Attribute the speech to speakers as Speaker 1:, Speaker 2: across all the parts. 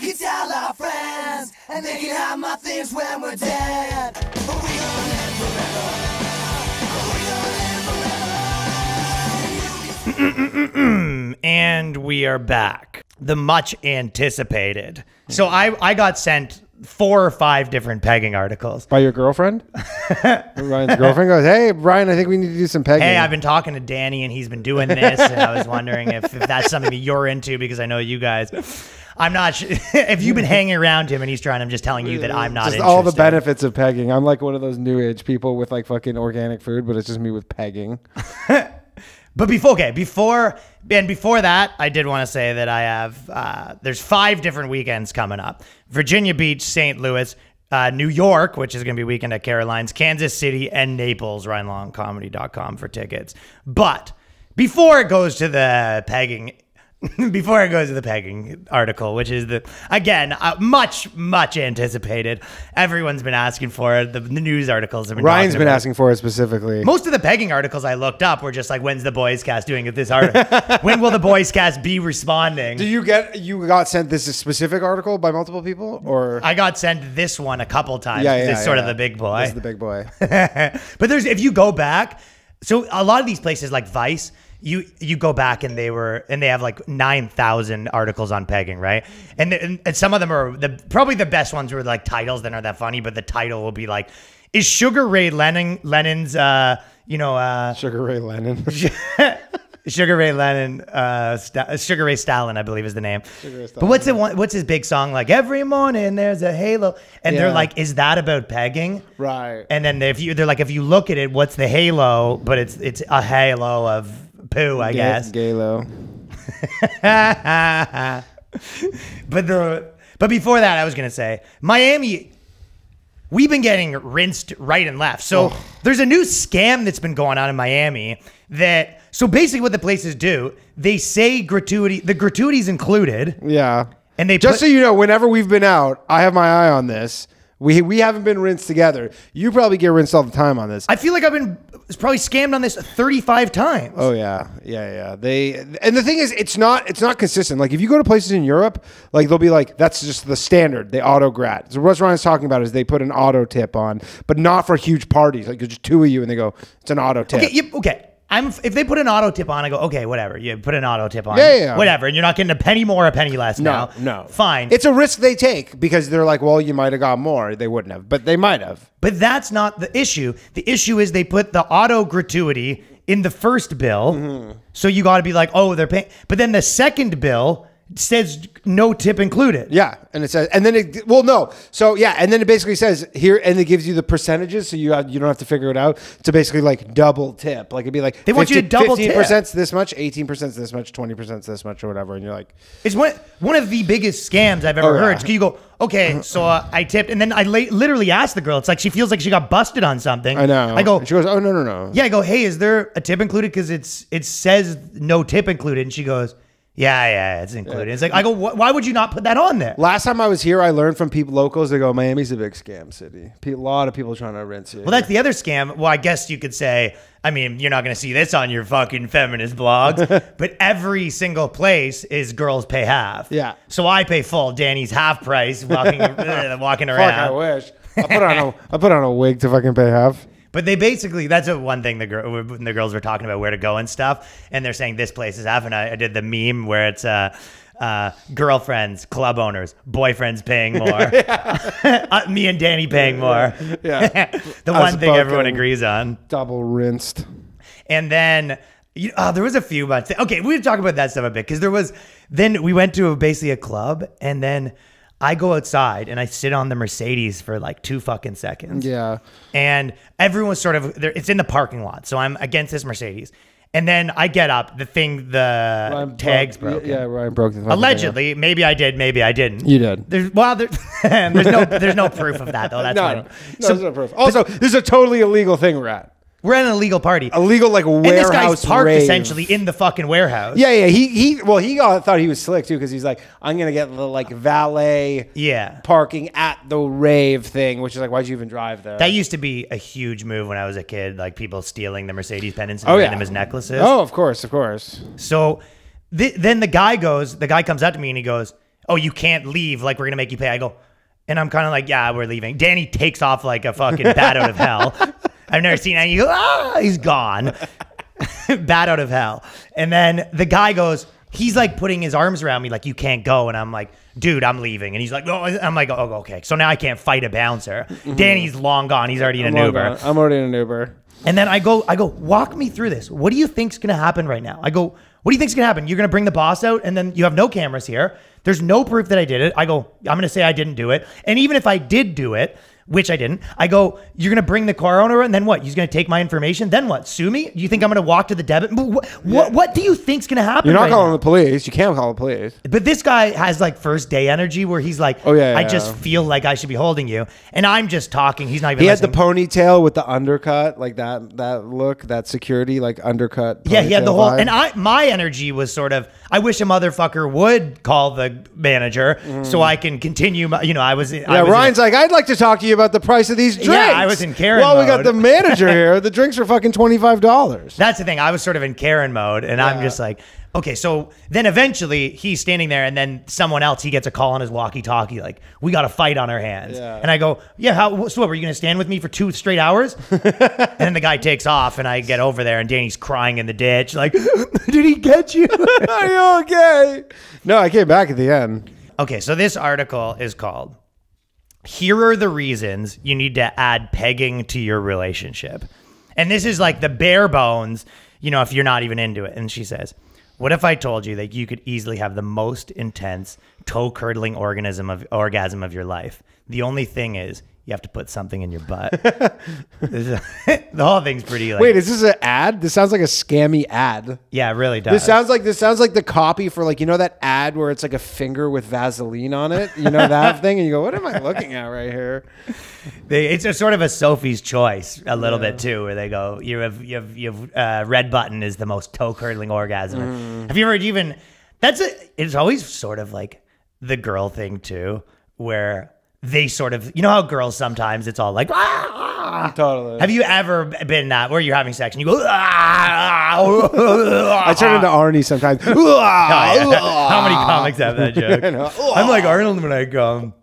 Speaker 1: can tell our friends, and they can have my things when we're dead. But we gonna live forever. But we gonna live forever.
Speaker 2: And we are back. The much anticipated. So I got sent 4 or 5 different pegging articles.
Speaker 3: By your girlfriend? Ryan's girlfriend goes, hey, Brian, I think we need to do some pegging.
Speaker 2: Hey, I've been talking to Danny and he's been doing this. And I was wondering if that's something that you're into because I know you guys. I'm not sure. If you've been hanging around him and he's trying, I'm just telling you that I'm not
Speaker 3: just
Speaker 2: interested.
Speaker 3: all the benefits of pegging. I'm like one of those new age people with like fucking organic food, but it's just me with pegging.
Speaker 2: But before that, I did want to say that I have, there's 5 different weekends coming up. Virginia Beach, St. Louis, New York, which is going to be weekend at Caroline's, Kansas City, and Naples, RyanLongComedy.com for tickets. But before it goes to the pegging article, which is again much anticipated. Everyone's been asking for it. The news articles have been.
Speaker 3: Ryan's been asking for it specifically.
Speaker 2: Most of the pegging articles I looked up were just like, when's the Boyscast doing it this article? When will the Boyscast be responding?
Speaker 3: You got sent this specific article by multiple people, or
Speaker 2: I got sent this one a couple times. Yeah, it's sort of the big boy.
Speaker 3: This is the big boy.
Speaker 2: But if you go back, so a lot of these places like Vice. You go back and they have like 9,000 articles on pegging, right? And some of them are probably the best ones were like titles that aren't that funny, but the title will be like, is Sugar Ray Lennon's Sugar
Speaker 3: Ray Lennon.
Speaker 2: Sugar Ray Stalin, I believe is the name. But what's his big song like? Every morning there's a halo, and they're like, is that about pegging?
Speaker 3: Right.
Speaker 2: And then if you look at it, what's the halo? But it's a halo of poo, I guess.
Speaker 3: Galo.
Speaker 2: But before that, I was gonna say Miami. We've been getting rinsed right and left. So there's a new scam that's been going on in Miami so basically what the places do, they say the gratuity's included.
Speaker 3: Yeah.
Speaker 2: And they
Speaker 3: so you know, whenever we've been out, I have my eye on this. We haven't been rinsed together. You probably get rinsed all the time on this.
Speaker 2: I feel like I've been probably scammed on this 35 times.
Speaker 3: Oh yeah. And the thing is, it's not consistent. Like if you go to places in Europe, like they'll be like, that's just the standard. They auto grat. So what Ryan's talking about is they put an auto tip on, but not for huge parties. Like there's just 2 of you and they go, it's an auto tip.
Speaker 2: Okay. If they put an auto tip on, I go, okay, whatever. You put an auto tip on.
Speaker 3: Yeah.
Speaker 2: Whatever. And you're not getting a penny more, a penny less now.
Speaker 3: No.
Speaker 2: Fine.
Speaker 3: It's a risk they take because they're like, well, you might have got more. They wouldn't have, but they might have.
Speaker 2: But that's not the issue. The issue is they put the auto gratuity in the first bill. Mm-hmm. So you got to be like, oh, they're paying. But then the second bill says no tip included.
Speaker 3: Yeah. And it says, and then and then it basically says here, and it gives you the percentages. So you don't have to figure it out. So basically like double tip. Like it'd be like,
Speaker 2: they want you to double tip.
Speaker 3: 15% this much, 18% this much, 20% this much or whatever. And you're like,
Speaker 2: it's one of the biggest scams I've ever heard. You go, okay, so I tipped. And then I literally asked the girl, it's like, she feels like she got busted on something.
Speaker 3: I know.
Speaker 2: I go,
Speaker 3: and she goes, oh, no.
Speaker 2: Yeah. I go, hey, is there a tip included? Cause it says no tip included. And she goes, yeah, it's included. Yeah. It's like, I go, why would you not put that on there?
Speaker 3: Last time I was here, I learned from locals, they go, Miami's a big scam city. A lot of people trying to rinse you.
Speaker 2: Well, that's the other scam. Well, I guess you could say, I mean, you're not going to see this on your fucking feminist blogs, but every single place is girls pay half.
Speaker 3: Yeah.
Speaker 2: So I pay full. Danny's half price walking around.
Speaker 3: Fuck, I wish. I put on a wig to fucking pay half.
Speaker 2: But they basically, that's one thing the girls were talking about where to go and stuff. And they're saying this place is half. And I did the meme where it's girlfriends, club owners, boyfriends paying more. Me and Danny paying more.
Speaker 3: Yeah.
Speaker 2: The one thing everyone agrees on.
Speaker 3: Double rinsed.
Speaker 2: And then there was a few months. Okay, we'll talk about that stuff a bit. Because then we went to basically a club and then I go outside and I sit on the Mercedes for like 2 fucking seconds.
Speaker 3: Yeah.
Speaker 2: And everyone's sort of, it's in the parking lot. So I'm against this Mercedes. And then I get up, the tag's broken.
Speaker 3: Yeah, Ryan broke the
Speaker 2: allegedly. Maybe I did, maybe I didn't.
Speaker 3: You did.
Speaker 2: There's no proof of that though. That's
Speaker 3: no, there's no proof. Also, this is a totally illegal thing we're at.
Speaker 2: We're at an illegal party.
Speaker 3: Illegal, like, warehouse
Speaker 2: and this guy's parked
Speaker 3: rave.
Speaker 2: Essentially in the fucking warehouse.
Speaker 3: Yeah. He thought he was slick, too, because he's like, I'm going to get the, like, valet parking at the rave thing, which is like, why'd you even drive there?
Speaker 2: That used to be a huge move when I was a kid, like, people stealing the Mercedes pendants and wearing them as necklaces.
Speaker 3: Oh, of course.
Speaker 2: So then the guy comes up to me and he goes, oh, you can't leave. Like, we're going to make you pay. I go, and I'm kind of like, yeah, we're leaving. Danny takes off like a fucking bat out of hell. I've never seen any. He's gone. Bat out of hell. And then the guy goes, he's like putting his arms around me like, you can't go. And I'm like, dude, I'm leaving. And he's like, oh, I'm like, oh, okay. So now I can't fight a bouncer. Danny's long gone. He's already in an Uber.
Speaker 3: I'm already in an Uber.
Speaker 2: And then I go, walk me through this. What do you think's going to happen right now? I go, what do you think's going to happen? You're going to bring the boss out and then you have no cameras here. There's no proof that I did it. I go, I'm going to say I didn't do it. And even if I did do it, which I didn't, I go, you're going to bring the car owner and then what? He's going to take my information. Then what? Sue me? You think I'm going to walk to the debit? What do you think's going to happen?
Speaker 3: You're not
Speaker 2: right
Speaker 3: calling
Speaker 2: now?
Speaker 3: the police. You can't call the police.
Speaker 2: But this guy has like first day energy where he's like, I just feel like I should be holding you. And I'm just talking. He's not even listening.
Speaker 3: Had the ponytail with the undercut, like that look, that security, like undercut.
Speaker 2: Yeah, he had the whole,
Speaker 3: vibe.
Speaker 2: and my energy was sort of, I wish a motherfucker would call the manager so I can continue.
Speaker 3: Ryan's like, I'd like to talk to you about the price of these drinks.
Speaker 2: Yeah, I was in Karen
Speaker 3: Well, we got
Speaker 2: mode.
Speaker 3: the manager here. The drinks are fucking $25.
Speaker 2: That's the thing. I was sort of in Karen mode, and I'm just like, okay. So then eventually he's standing there, and then someone else, he gets a call on his walkie-talkie, like, we got a fight on our hands. Yeah. And I go, yeah, so what, were you going to stand with me for 2 straight hours? And then the guy takes off, and I get over there, and Danny's crying in the ditch, like, did he get you?
Speaker 3: Are you okay? No, I came back at the end.
Speaker 2: Okay, so this article is called, Here Are the Reasons You Need to Add Pegging to Your Relationship. And this is like the bare bones, if you're not even into it. And she says, what if I told you that you could easily have the most intense toe-curdling orgasm of your life? The only thing is, you have to put something in your butt. The whole thing's pretty like...
Speaker 3: Wait, is this an ad? This sounds like a scammy ad.
Speaker 2: Yeah, it really does.
Speaker 3: This sounds like the copy for like, that ad where it's like a finger with Vaseline on it? That thing? And you go, what am I looking at right here?
Speaker 2: It's a sort of a Sophie's Choice a little bit too, where they go, you have red button is the most toe-curdling orgasm. Have you ever even... It's always sort of like the girl thing too, where... they sort of, how girls sometimes it's all like,
Speaker 3: Totally.
Speaker 2: Have you ever been that where you're having sex and you go,
Speaker 3: I turn into Arnie sometimes.
Speaker 2: Oh, yeah. How many comics have that joke? I'm like Arnold when I come.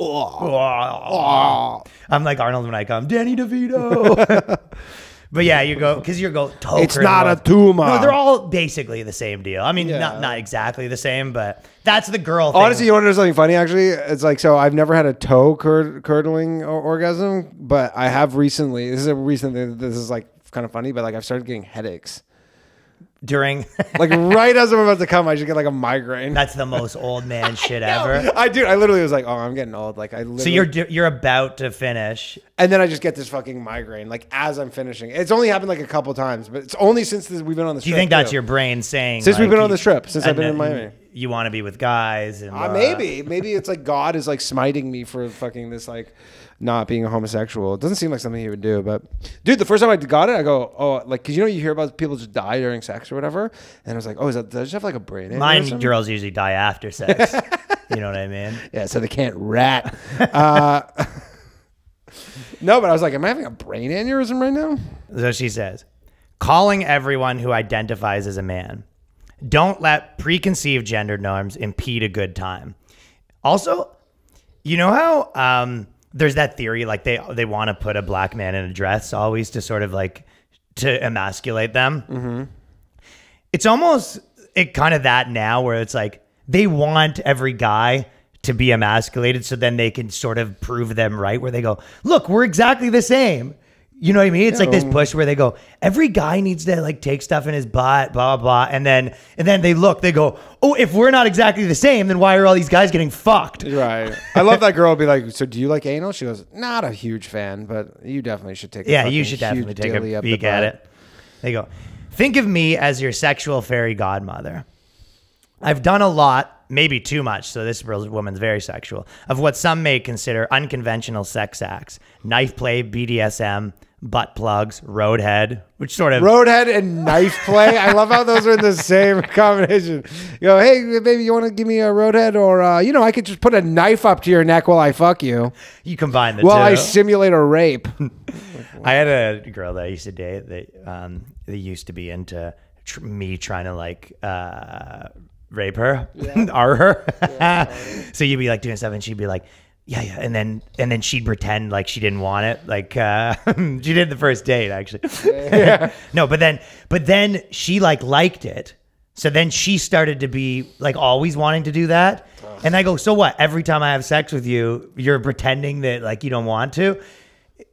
Speaker 2: I'm like Arnold when I come. Danny DeVito. But yeah, you go, because you go,
Speaker 3: it's not a tumor.
Speaker 2: No, they're all basically the same deal. I mean, not exactly the same, but that's the girl thing.
Speaker 3: Honestly, you want to know something funny, actually? It's like, so I've never had a toe curdling orgasm, but I have recently. This is like kind of funny, but like I've started getting headaches.
Speaker 2: During
Speaker 3: like right as I'm about to come, I just get like a migraine.
Speaker 2: That's the most old man shit ever.
Speaker 3: I literally was like, oh, I'm getting old. Like
Speaker 2: so you're about to finish,
Speaker 3: and then I just get this fucking migraine like as I'm finishing. It's only happened like a couple times, but it's only since we've been on this.
Speaker 2: Do you think that's your brain saying
Speaker 3: since we've been on this trip, since I've been in Miami?
Speaker 2: You want to be with guys, and
Speaker 3: maybe it's like God is like smiting me for fucking this like not being a homosexual. It doesn't seem like something he would do, but dude, the first time I got it, I go, oh, like, cause you hear about people just die during sex or whatever, and I was like, oh, did I just have like a brain?
Speaker 2: Mine girls usually die after sex. You know what I mean?
Speaker 3: Yeah, so they can't rat. No, but I was like, am I having a brain aneurysm right now?
Speaker 2: So she says, calling everyone who identifies as a man. Don't let preconceived gender norms impede a good time. Also, you know how there's that theory, like they want to put a black man in a dress always to sort of like to emasculate them. Mm-hmm. It's almost kind of that now where it's like they want every guy to be emasculated so then they can sort of prove them right, where they go, look, we're exactly the same. You know what I mean? It's like this push where they go, every guy needs to like take stuff in his butt, blah, blah, blah. And then they go, oh, if we're not exactly the same, then why are all these guys getting fucked?
Speaker 3: Right. I love that girl be like, so do you like anal? She goes, not a huge fan, but you definitely should take
Speaker 2: you should definitely take a peek at it. They go, think of me as your sexual fairy godmother. I've done a lot, maybe too much, so this woman's very sexual, of what some may consider unconventional sex acts. Knife play, BDSM, butt plugs, roadhead, which sort of...
Speaker 3: Roadhead and knife play? I love how those are in the same combination. You go, hey, baby, you want to give me a roadhead? Or, I could just put a knife up to your neck while I fuck you.
Speaker 2: You combine the two.
Speaker 3: While I simulate a rape.
Speaker 2: I had a girl that I used to date that they used to be into me trying to like... rape her, are her. So you'd be like doing stuff, and she'd be like, yeah, and then she'd pretend like she didn't want it, like she did the first date actually. No, but then she like liked it, so then she started to be like always wanting to do that, and I go, so what? Every time I have sex with you, you're pretending that like you don't want to.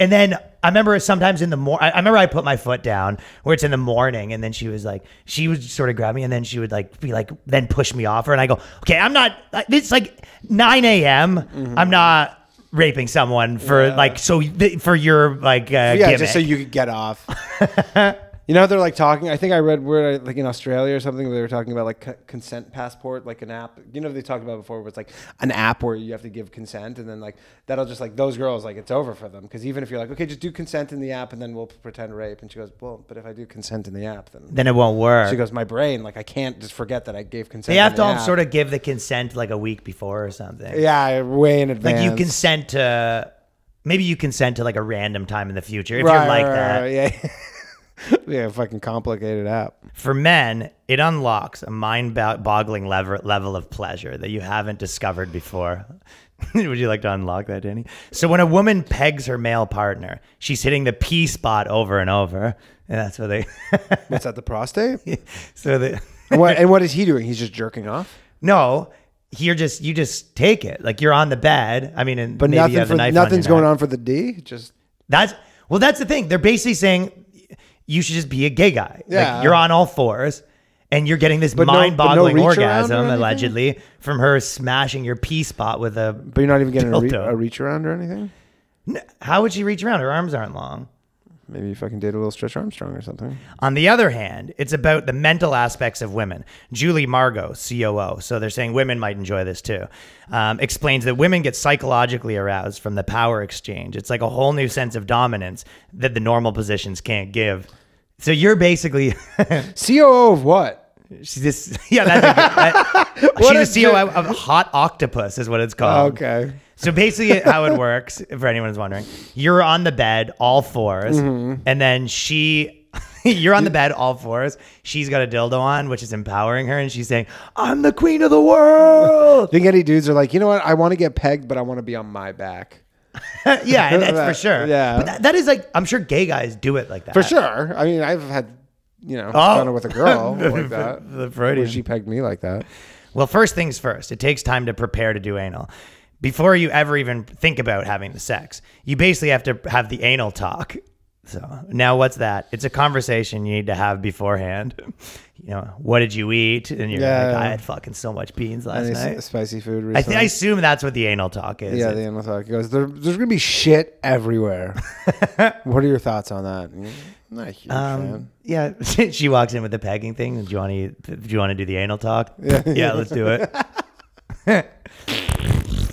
Speaker 2: And then I remember sometimes in the morning, I remember I put my foot down where it's in the morning, and then she would sort of grab me, and then she would like be like, then push me off her, and I go, okay, I'm not. It's like 9 a.m. Mm-hmm. I'm not raping someone for like for your like gimmick.
Speaker 3: Just so you could get off. You know, they're like talking. I think I read where like in Australia or something, they were talking about like consent passport, like an app. You know, they talked about before, where it's like an app where you have to give consent, and then like that'll just like those girls, like it's over for them, because even if you're like, okay, just do consent in the app, and then we'll pretend rape, and she goes, well, but if I do consent in the app, then
Speaker 2: it won't work.
Speaker 3: She goes, my brain, like I can't just forget that I gave consent.
Speaker 2: They have to sort of give the consent like a week before or something.
Speaker 3: Yeah, way in advance.
Speaker 2: Like you consent to, maybe you consent to like a random time in the future if you're like that.
Speaker 3: Yeah. Yeah, fucking complicated app.
Speaker 2: For men, it unlocks a mind-boggling level of pleasure that you haven't discovered before. Would you like to unlock that, Danny? So when a woman pegs her male partner, she's hitting the P spot over and over, and that's what they.
Speaker 3: What's that? The prostate?
Speaker 2: So the.
Speaker 3: What is he doing? He's just jerking off?
Speaker 2: No. You just take it. Like you're on the bed. I mean,
Speaker 3: but
Speaker 2: maybe you have the knife
Speaker 3: nothing's
Speaker 2: on your
Speaker 3: going
Speaker 2: neck.
Speaker 3: on for the D. Just
Speaker 2: that's the thing. They're basically saying you should just be a gay guy.
Speaker 3: Yeah.
Speaker 2: Like you're on all fours and you're getting this mind-boggling orgasm allegedly from her smashing your P spot with a.
Speaker 3: But you're not even getting a reach around or anything.
Speaker 2: No, how would she reach around? Her arms aren't long.
Speaker 3: Maybe if I can date a little Stretch Armstrong or something.
Speaker 2: On the other hand, it's about the mental aspects of women. Julie Margot, COO, so they're saying women might enjoy this too, explains that women get psychologically aroused from the power exchange. It's like a whole new sense of dominance that the normal positions can't give. So you're basically...
Speaker 3: COO of what?
Speaker 2: She's just... Yeah, she's the COO of Hot Octopus is what it's called.
Speaker 3: Okay.
Speaker 2: So basically how it works, for anyone who's wondering, you're on the bed, all fours, and then you're on the bed, all fours. She's got a dildo on, which is empowering her, and she's saying, I'm the queen of the world.
Speaker 3: Think any dudes are like, you know what? I want to get pegged, but I want to be on my back.
Speaker 2: Yeah, and that's for sure.
Speaker 3: Yeah.
Speaker 2: But that is like, I'm sure gay guys do it like that.
Speaker 3: For sure. I mean, I've had, fun with a girl like that.
Speaker 2: The Freudian.
Speaker 3: She pegged me like that.
Speaker 2: Well, first things first, it takes time to prepare to do anal. Before you ever even think about having the sex, you basically have to have the anal talk. So now what's that? It's a conversation you need to have beforehand. What did you eat? And you're like, I had fucking so much beans last night.
Speaker 3: Spicy food recently.
Speaker 2: I assume that's what the anal talk is.
Speaker 3: Yeah, the anal talk. He goes, there's going to be shit everywhere. What are your thoughts on that? I'm not a huge fan.
Speaker 2: Yeah, she walks in with the pegging thing. Do you want to do the anal talk? Yeah, let's do it.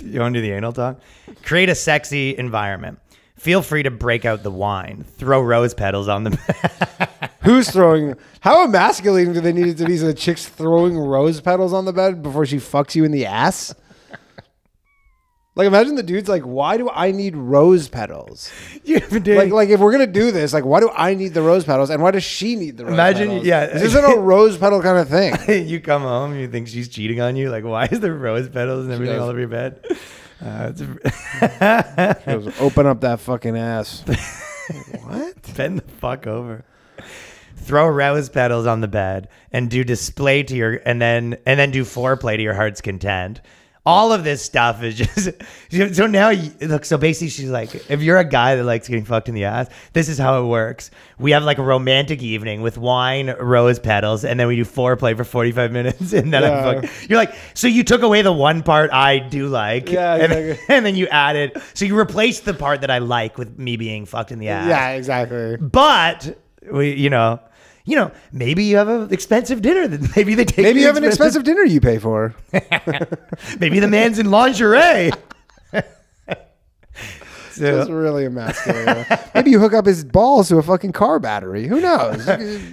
Speaker 2: You want to do the anal talk? Create a sexy environment. Feel free to break out the wine. Throw rose petals on the bed.
Speaker 3: Who's throwing? How emasculating do they need it to be? So the chick's throwing rose petals on the bed before she fucks you in the ass? Like, imagine the dude's like, why do I need rose petals? Like if we're gonna do this, like, why do I need the rose petals, and why does she need the rose petals?
Speaker 2: Yeah,
Speaker 3: this isn't a rose petal kind of thing.
Speaker 2: You come home, you think she's cheating on you. Like, why is there rose petals and everything all over your bed?
Speaker 3: She goes, open up that fucking ass. What?
Speaker 2: Bend the fuck over. Throw rose petals on the bed and do display to your, and then do foreplay to your heart's content. All of this stuff is just so now look. So basically, she's like, if you're a guy that likes getting fucked in the ass, this is how it works. We have like a romantic evening with wine, rose petals, and then we do foreplay for 45 minutes, and then you're like, so you took away the one part I do like, and then you added, so you replaced the part that I like with me being fucked in the ass.
Speaker 3: Yeah, exactly.
Speaker 2: But maybe you have an expensive dinner. Maybe they take.
Speaker 3: Maybe you have an expensive dinner you pay for.
Speaker 2: Maybe the man's in lingerie.
Speaker 3: That's really emasculating. Maybe you hook up his balls to a fucking car battery. Who knows?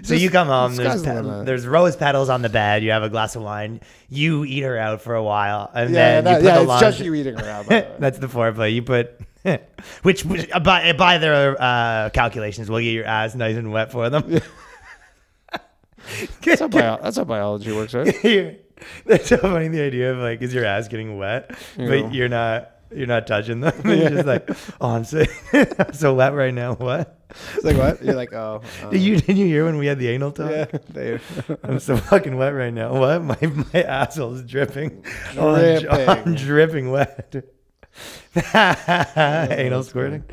Speaker 2: So you come home. There's rose petals on the bed. You have a glass of wine. You eat her out for a while, and then you put the
Speaker 3: it's just you eating her out.
Speaker 2: That's the foreplay. You put. which by their calculations, will get your ass nice and wet for them.
Speaker 3: That's how biology works, right?
Speaker 2: That's so funny. The idea of like, is your ass getting wet, but you're not touching them. You're just like, oh, I'm so wet right now. What?
Speaker 3: It's like what? You're like, oh.
Speaker 2: Did you hear when we had the anal talk?
Speaker 3: Yeah, dude.
Speaker 2: I'm so fucking wet right now. What? My asshole's dripping. Oh, I'm dripping wet. Anal squirting.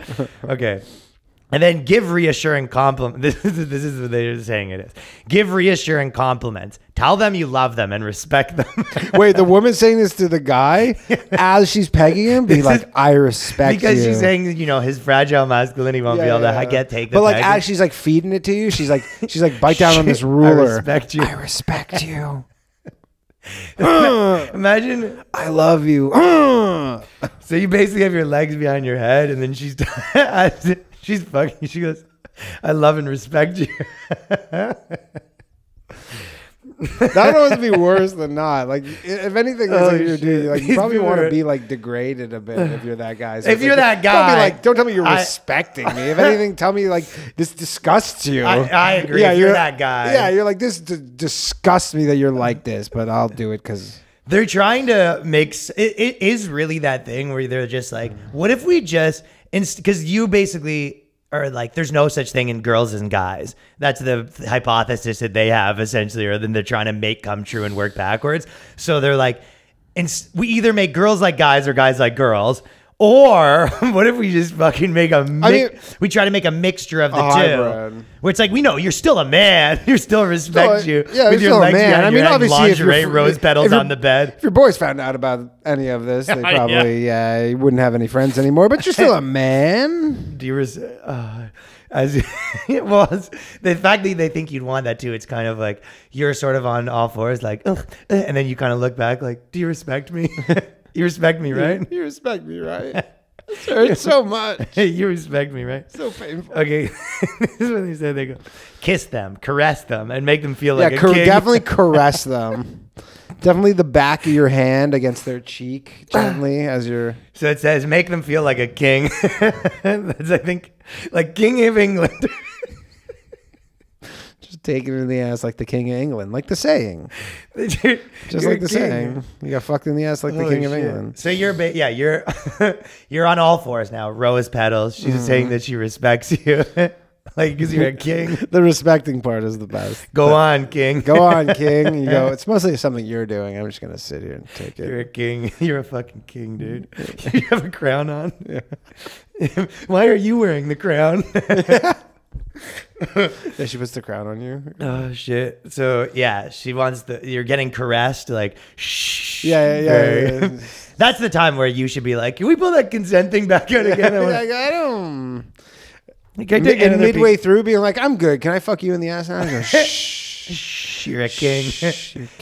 Speaker 2: Okay. And then give reassuring compliments. This is what they're saying it is. Give reassuring compliments. Tell them you love them and respect them.
Speaker 3: Wait, the woman's saying this to the guy as she's pegging him? Be like, I respect you.
Speaker 2: Because she's saying, his fragile masculinity won't be able to take the
Speaker 3: But like,
Speaker 2: pegging.
Speaker 3: as she's like feeding it to you, she's like, bite down on this ruler.
Speaker 2: I respect you.
Speaker 3: I respect you.
Speaker 2: Imagine.
Speaker 3: I love you.
Speaker 2: So you basically have your legs behind your head, and then she's fucking. She goes, "I love and respect you."
Speaker 3: That would always be worse than not. Like, if anything, that's what you're doing. Like, you probably want to be like degraded a bit if you're that guy. So
Speaker 2: if you're that guy,
Speaker 3: don't tell me you're respecting me. If anything, tell me like this disgusts you.
Speaker 2: I agree.
Speaker 3: Yeah,
Speaker 2: if you're that guy.
Speaker 3: Yeah, you're like this disgusts me that you're like this, but I'll do it because
Speaker 2: they're trying to make it is really that thing where they're just like, what if we just because you basically. Or like, there's no such thing in girls and guys. That's the hypothesis that they have essentially, or then they're trying to make come true and work backwards. So they're like, we either make girls like guys or guys like girls, or what if we just fucking make we try to make a mixture of the two.
Speaker 3: Hybrid.
Speaker 2: Where it's like, we know you're still a man. You still respect you.
Speaker 3: Yeah,
Speaker 2: with your legs behind your head, lingerie, rose petals on the bed.
Speaker 3: If your boys found out about any of this, they probably you wouldn't have any friends anymore. But you're still a man.
Speaker 2: Do you as it was the fact that they think you'd want that too? It's kind of like you're sort of on all fours, like, and then you kind of look back, like, do you respect me? You respect me, right?
Speaker 3: You respect me, right? It hurts so much.
Speaker 2: You respect me, right?
Speaker 3: So painful.
Speaker 2: Okay, this is what they said. They go, kiss them, caress them, and make them feel like a king.
Speaker 3: Definitely caress them. Definitely the back of your hand against their cheek, gently as you're.
Speaker 2: So it says, make them feel like a king. That's, I think, like King of England.
Speaker 3: Just taking it in the ass like the King of England, like the saying. Just like the saying. You got fucked in the ass like the King of England.
Speaker 2: So you're you're on all fours now. Rose petals. She's saying that she respects you. Like, because you're a king.
Speaker 3: The respecting part is the best.
Speaker 2: Go on, king.
Speaker 3: Go on, king. You go, it's mostly something you're doing. I'm just going to sit here and take it.
Speaker 2: You're a king. You're a fucking king, dude. You have a crown on? Yeah. Why are you wearing the crown?
Speaker 3: Yeah, she puts the crown on you.
Speaker 2: Oh, shit. So, yeah, she wants you're getting caressed, like, shh.
Speaker 3: Yeah.
Speaker 2: That's the time where you should be like, can we pull that consent thing back out again?
Speaker 3: I don't...
Speaker 2: And
Speaker 3: midway through being like, I'm good. Can I fuck you in the ass now? I go,
Speaker 2: shh. You're a king.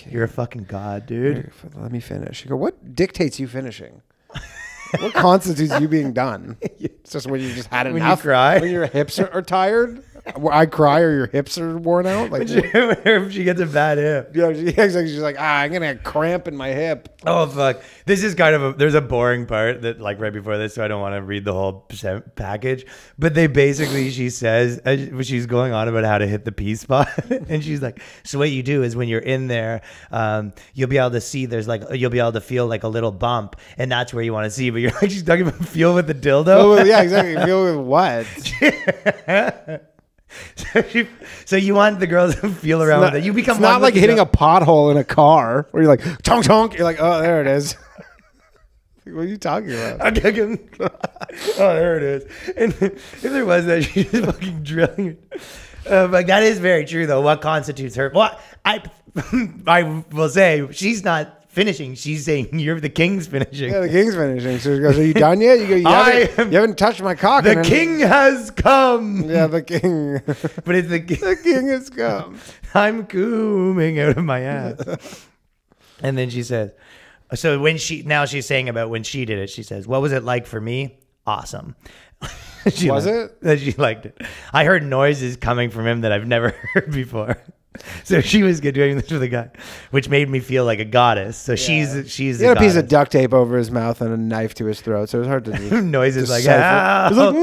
Speaker 2: You're a fucking god, dude.
Speaker 3: Let me finish. You go, what dictates you finishing? What constitutes you being done? It's just when you just had enough.
Speaker 2: When you cry?
Speaker 3: When your hips are tired? I cry or your hips are worn out? Like,
Speaker 2: if she gets a bad hip.
Speaker 3: Yeah, exactly. She's like, I'm going to have cramp in my hip.
Speaker 2: Oh, fuck. This is kind of there's a boring part that, like, right before this, so I don't want to read the whole package. But they basically, she says, she's going on about how to hit the P spot. And she's like, so what you do is when you're in there, you'll be able to see you'll be able to feel like a little bump. And that's where you want to see. But you're like, she's talking about feel with the dildo.
Speaker 3: Oh, yeah, exactly. Feel with what?
Speaker 2: So you want the girls to feel around with it. You become
Speaker 3: it's not like hitting a pothole in a car where you're like, tonk, tonk. You're like, oh, there it is. What are you talking about?
Speaker 2: Oh, there it is. And if there was that, she's just fucking drilling it. Like, that is very true, though. What constitutes her? Well, I will say she's not finishing. She's saying you're the king's finishing.
Speaker 3: Yeah, the king's finishing. So she goes, are you done yet? You go, you haven't touched my cock.
Speaker 2: The king has come.
Speaker 3: Yeah, the king.
Speaker 2: But it's the
Speaker 3: king has come.
Speaker 2: I'm coming out of my ass. And then she says, so she's saying about when she did it, she says, what was it like for me? Awesome. She liked it. I heard noises coming from him that I've never heard before. So she was doing this with a guy, which made me feel like a goddess. So she's
Speaker 3: he had a piece of duct tape over his mouth and a knife to his throat, so it was hard to do.
Speaker 2: Noises like,
Speaker 3: it was like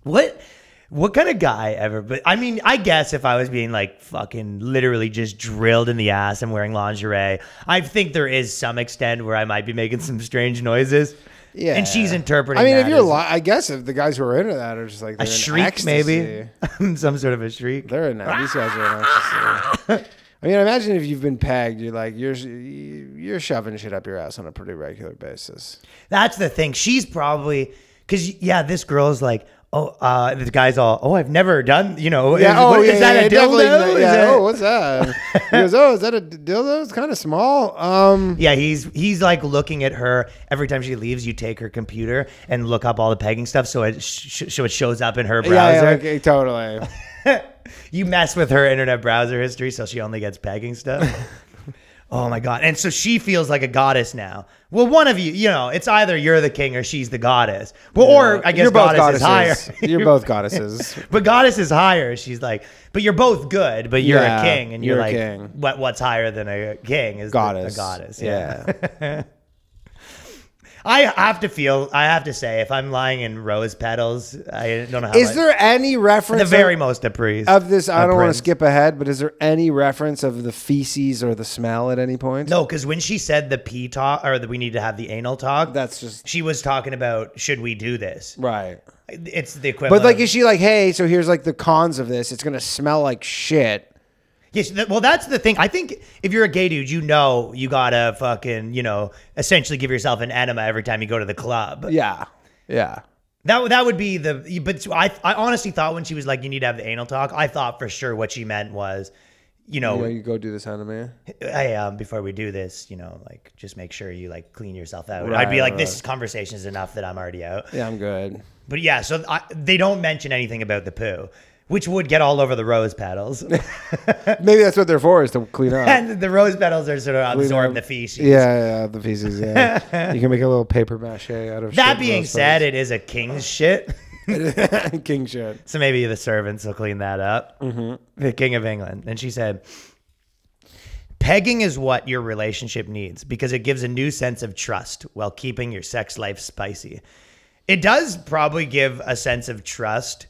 Speaker 2: what What kind of guy ever? But I mean, I guess if I was being like fucking literally just drilled in the ass and wearing lingerie, I think there is some extent where I might be making some strange noises.
Speaker 3: Yeah.
Speaker 2: And she's interpreting.
Speaker 3: I mean,
Speaker 2: that
Speaker 3: if you're,
Speaker 2: as
Speaker 3: I guess if the guys who are into that are just like
Speaker 2: a
Speaker 3: they're in
Speaker 2: shriek,
Speaker 3: ecstasy.
Speaker 2: maybe some sort of a shriek.
Speaker 3: They're in that. These guys are in ecstasy. I mean, imagine if you've been pegged, you're like you're shoving shit up your ass on a pretty regular basis.
Speaker 2: That's the thing. She's probably because this girl's like, the guy's all, I've never done, is that a dildo?
Speaker 3: What's that? He goes, is that a dildo? It's kind of small.
Speaker 2: Yeah, he's like looking at her every time she leaves. You take her computer and look up all the pegging stuff, so it shows up in her browser.
Speaker 3: Yeah, okay, totally.
Speaker 2: You mess with her internet browser history, so she only gets pegging stuff. Oh my God. And so she feels like a goddess now. Well, one of you, it's either you're the king or she's the goddess. Well, or I guess
Speaker 3: you're both
Speaker 2: goddess is higher.
Speaker 3: You're both goddesses.
Speaker 2: But goddess is higher. She's like, but you're both good, but you're a king. And you're like,
Speaker 3: king.
Speaker 2: What's higher than a king is
Speaker 3: goddess.
Speaker 2: A goddess.
Speaker 3: Yeah.
Speaker 2: I have to say, if I'm lying in rose petals, I don't know how.
Speaker 3: Is there any reference?
Speaker 2: The very most appraised
Speaker 3: of this, I don't want to skip ahead, but is there any reference of the feces or the smell at any point?
Speaker 2: No, because when she said the pee talk, or that we need to have the anal talk,
Speaker 3: that's just,
Speaker 2: she was talking about, should we do this?
Speaker 3: Right.
Speaker 2: It's the equivalent.
Speaker 3: But like, is she like, hey, so here's like the cons of this. It's going to smell like shit.
Speaker 2: Yes, well, that's the thing. I think if you're a gay dude, you gotta fucking, essentially give yourself an enema every time you go to the club.
Speaker 3: Yeah, yeah.
Speaker 2: That would be but I honestly thought when she was like, you need to have the anal talk, I thought for sure what she meant was, you
Speaker 3: go do this enema.
Speaker 2: Hey, before we do this, like just make sure you like clean yourself out.
Speaker 3: Right,
Speaker 2: I'd be like, this conversation is enough that I'm already out.
Speaker 3: Yeah, I'm good.
Speaker 2: But yeah, so they don't mention anything about the poo, which would get all over the rose petals.
Speaker 3: Maybe that's what they're for, is to clean up.
Speaker 2: And the rose petals are sort of absorb the feces.
Speaker 3: Yeah, the feces, yeah. You can make a little paper mache out of
Speaker 2: that being said, it is a king's shit.
Speaker 3: King shit.
Speaker 2: So maybe the servants will clean that up. Mm-hmm. The King of England. And she said, pegging is what your relationship needs because it gives a new sense of trust while keeping your sex life spicy. It does probably give a sense of trust,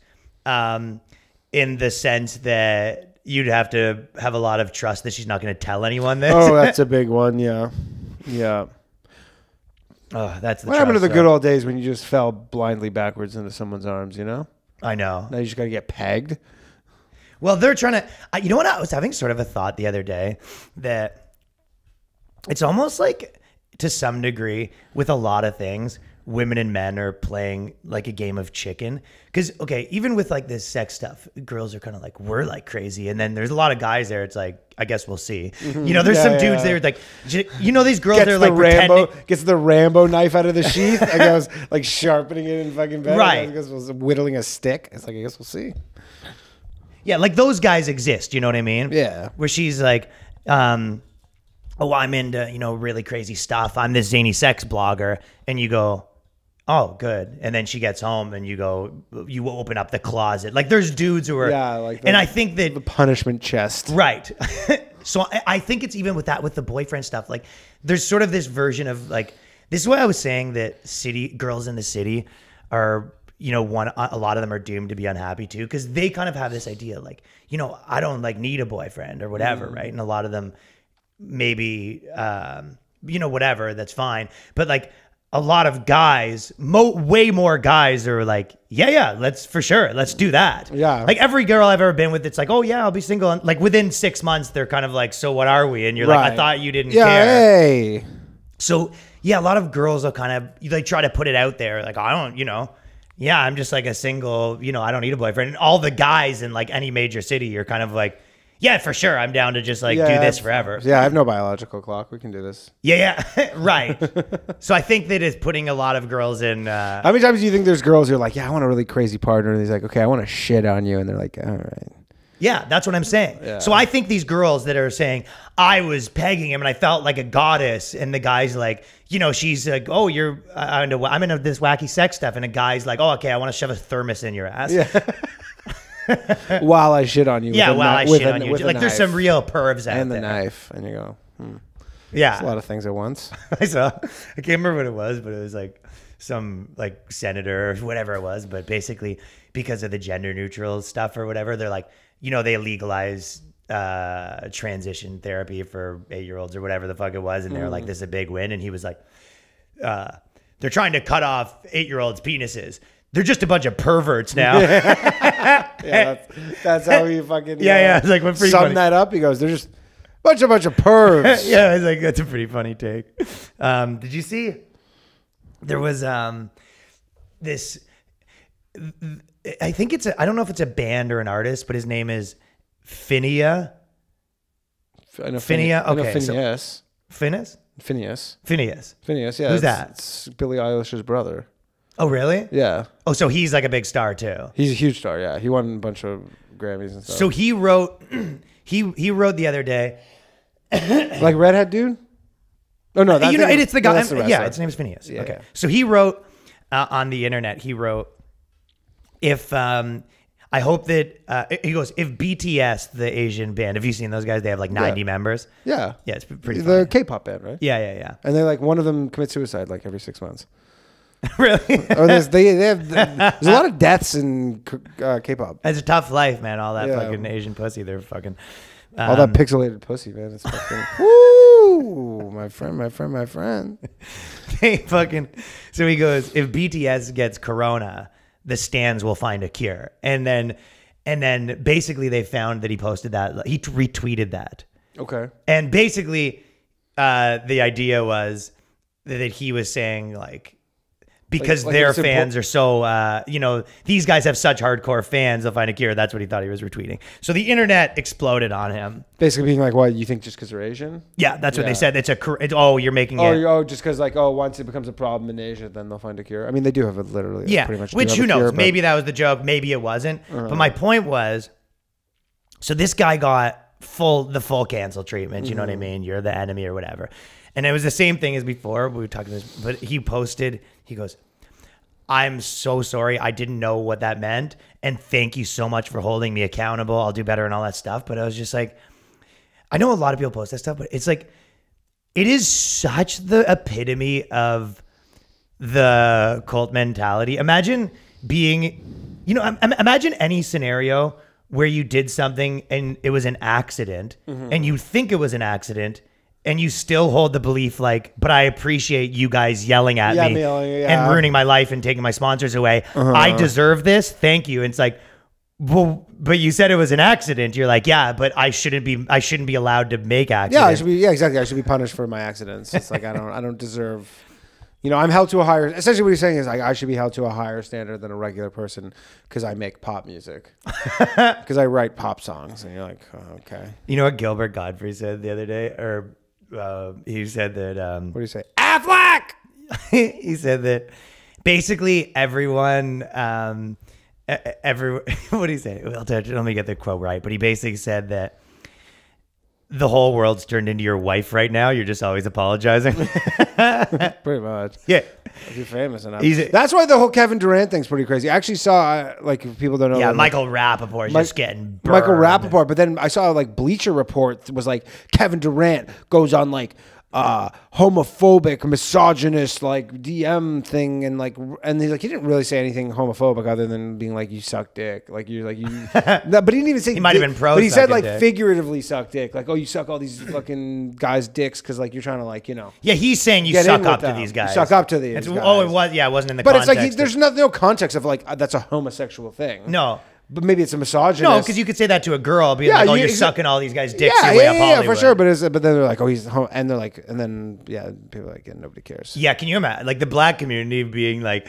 Speaker 2: in the sense that you'd have to have a lot of trust that she's not going to tell anyone this.
Speaker 3: Oh, that's a big one. Yeah. Yeah.
Speaker 2: Oh, that's the
Speaker 3: what happened to the good old days when you just fell blindly backwards into someone's arms,
Speaker 2: I know.
Speaker 3: Now you just got to get pegged.
Speaker 2: Well, they're trying to, you know what? I was having sort of a thought the other day that it's almost like to some degree with a lot of things, women and men are playing like a game of chicken. Because, okay, even with like this sex stuff, girls are kind of like, we're like crazy. And then there's a lot of guys there. It's like, I guess we'll see.
Speaker 3: Mm-hmm.
Speaker 2: There's some dudes there like, these girls are like pretending.
Speaker 3: Gets the Rambo knife out of the sheath and goes like sharpening it in fucking bed.
Speaker 2: Right.
Speaker 3: And goes whittling a stick. It's like, I guess we'll see.
Speaker 2: Yeah, like those guys exist. You know what I mean?
Speaker 3: Yeah.
Speaker 2: Where she's like, I'm into, really crazy stuff. I'm this zany sex blogger. And you go, oh, good. And then she gets home and you open up the closet. Like there's dudes who are, and I think that
Speaker 3: the punishment chest.
Speaker 2: Right. So I think it's even with the boyfriend stuff, like there's sort of this version of like, this is why I was saying that girls in the city are, a lot of them are doomed to be unhappy too. Cause they kind of have this idea like, I don't like need a boyfriend or whatever. Right. And a lot of them maybe, whatever, that's fine. But like, a lot of guys, way more guys are like, yeah, let's do that.
Speaker 3: Yeah.
Speaker 2: Like every girl I've ever been with, it's like, oh yeah, I'll be single. And like within 6 months, they're kind of like, so what are we? And you're like, I thought you didn't care.
Speaker 3: Hey.
Speaker 2: So yeah, a lot of girls will kind of, they try to put it out there. Like, I don't, I'm just like a single, I don't need a boyfriend. And all the guys in like any major city are kind of like, yeah, for sure. I'm down to just like do this forever.
Speaker 3: Yeah, I have no biological clock. We can do this.
Speaker 2: Yeah, right. So I think that is putting a lot of girls in.
Speaker 3: How many times do you think there's girls who are like, yeah, I want a really crazy partner? And he's like, okay, I want to shit on you. And they're like, all right.
Speaker 2: Yeah, that's what I'm saying. Yeah. So I think these girls that are saying, I was pegging him and I felt like a goddess. And the guy's like, she's like, oh, I'm into this wacky sex stuff. And a guy's like, oh, okay, I want to shove a thermos in your ass.
Speaker 3: Yeah. While I shit on you.
Speaker 2: Yeah, while I shit on you. Like there's some real pervs out there.
Speaker 3: And the knife. And you go,
Speaker 2: Yeah.
Speaker 3: It's a lot of things at once.
Speaker 2: I can't remember what it was, but it was like some like senator or whatever it was. But basically because of the gender neutral stuff or whatever. They're like, you know, they legalize transition therapy for 8-year-olds or whatever the fuck it was, and they were like, this is a big win. And he was like, they're trying to cut off 8-year-olds' penises. They're just a bunch of perverts now.
Speaker 3: Yeah, that's how he fucking
Speaker 2: yeah. It's like, pretty
Speaker 3: sum
Speaker 2: funny.
Speaker 3: that up. He goes, they're just bunch of pervs.
Speaker 2: Yeah, it's like, that's a pretty funny take. Did you see? There was this. I think I don't know if it's a band or an artist, but his name is Phineas. Phineas. Okay,
Speaker 3: Phineas.
Speaker 2: Phineas.
Speaker 3: Phineas. Yeah.
Speaker 2: Who's that?
Speaker 3: It's Billie Eilish's brother.
Speaker 2: Oh, really?
Speaker 3: Yeah.
Speaker 2: Oh, so he's like a big star too.
Speaker 3: He's a huge star. Yeah, he won a bunch of Grammys and stuff.
Speaker 2: So he wrote. He wrote the other day.
Speaker 3: Like redhead dude. Oh no, that's
Speaker 2: it's the guy.
Speaker 3: that's the wrestler.
Speaker 2: His name is Phineas.
Speaker 3: Yeah,
Speaker 2: okay,
Speaker 3: yeah.
Speaker 2: so he wrote on the internet. He wrote, if I hope that he goes, if BTS, the Asian band, have you seen those guys? They have like 90 members.
Speaker 3: Yeah,
Speaker 2: it's pretty.
Speaker 3: The
Speaker 2: funny.
Speaker 3: K-pop band, right?
Speaker 2: Yeah.
Speaker 3: And they like one of them commits suicide like every 6 months.
Speaker 2: Really?
Speaker 3: Or there's a lot of deaths in K-pop.
Speaker 2: It's a tough life, man. All that
Speaker 3: Yeah.
Speaker 2: fucking Asian pussy. They're fucking.
Speaker 3: All that pixelated pussy, man. It's fucking woo, my friend.
Speaker 2: They fucking. So he goes, if BTS gets corona, the stans will find a cure. And then basically they found that he posted that. He retweeted that.
Speaker 3: Okay.
Speaker 2: And basically the idea was that he was saying like, because
Speaker 3: Like
Speaker 2: their
Speaker 3: it's
Speaker 2: fans are so, these guys have such hardcore fans, they'll find a cure. That's what he thought he was retweeting. So the internet exploded on him.
Speaker 3: Basically being like, what, you think just because they're Asian?
Speaker 2: Yeah, that's what
Speaker 3: Yeah.
Speaker 2: they said. You're making it.
Speaker 3: Oh, just because like, once it becomes a problem in Asia, then they'll find a cure. I mean, they do have it literally.
Speaker 2: Yeah,
Speaker 3: pretty much.
Speaker 2: which
Speaker 3: do
Speaker 2: who
Speaker 3: have a
Speaker 2: knows?
Speaker 3: cure, but-
Speaker 2: Maybe that was the joke. Maybe it wasn't. But my point was, so this guy got the full cancel treatment. You know what I mean? You're the enemy or whatever. And it was the same thing as before. We were talking this, but he posted. He goes, I'm so sorry. I didn't know what that meant. And thank you so much for holding me accountable. I'll do better and all that stuff. But I was just like, I know a lot of people post that stuff, but it's like, it is such the epitome of the cult mentality. Imagine being, imagine any scenario where you did something and it was an accident and you think it was an accident. And you still hold the belief like, but I appreciate you guys yelling at me and ruining my life and taking my sponsors away. I deserve this. Thank you. And it's like, well, but you said it was an accident. You're like, yeah, but I shouldn't be allowed to make accidents.
Speaker 3: Exactly. I should be punished for my accidents. It's like, I don't deserve, I'm held to a higher, essentially what he's saying is like, I should be held to a higher standard than a regular person because I make pop music, because I write pop songs. And you're like, oh, okay.
Speaker 2: You know what Gilbert Godfrey said the other day? Or he said that
Speaker 3: what do you say? Affleck.
Speaker 2: he said that basically everyone what do you say? Let me get the quote right, but he basically said that the whole world's turned into your wife right now. You're just always apologizing.
Speaker 3: Pretty much.
Speaker 2: Yeah.
Speaker 3: If you're famous enough.
Speaker 2: That's
Speaker 3: why the whole Kevin Durant thing's pretty crazy. I actually saw, like, if people don't know.
Speaker 2: Yeah,
Speaker 3: like,
Speaker 2: Michael Rappaport's just getting burned.
Speaker 3: Michael Rappaport. But then I saw, like, Bleacher Report was like, Kevin Durant goes on, like, homophobic, misogynist, like, DM thing. And he's like, he didn't really say anything homophobic other than being like, you suck dick. Like, you're like, you. No, but he didn't even say
Speaker 2: he might have been pro.
Speaker 3: But he said, like,
Speaker 2: dick.
Speaker 3: figuratively suck dick. Like, oh, you suck all these fucking guys' dicks because, like, you're trying to, like,
Speaker 2: Yeah, he's saying you suck up to these guys.
Speaker 3: You suck up to these guys.
Speaker 2: Oh, it was. Yeah, it wasn't in the
Speaker 3: but
Speaker 2: context.
Speaker 3: it's like, there's no context of, like, that's a homosexual thing.
Speaker 2: No.
Speaker 3: But maybe it's a misogynist.
Speaker 2: No, because you could say that to a girl, being like, "Oh, you're sucking all these guys' dicks
Speaker 3: yeah,
Speaker 2: your way up Hollywood."
Speaker 3: for sure. But then they're like, "Oh, he's," and they're like, and then people are like, yeah, nobody cares.
Speaker 2: Yeah, can you imagine like the black community being like,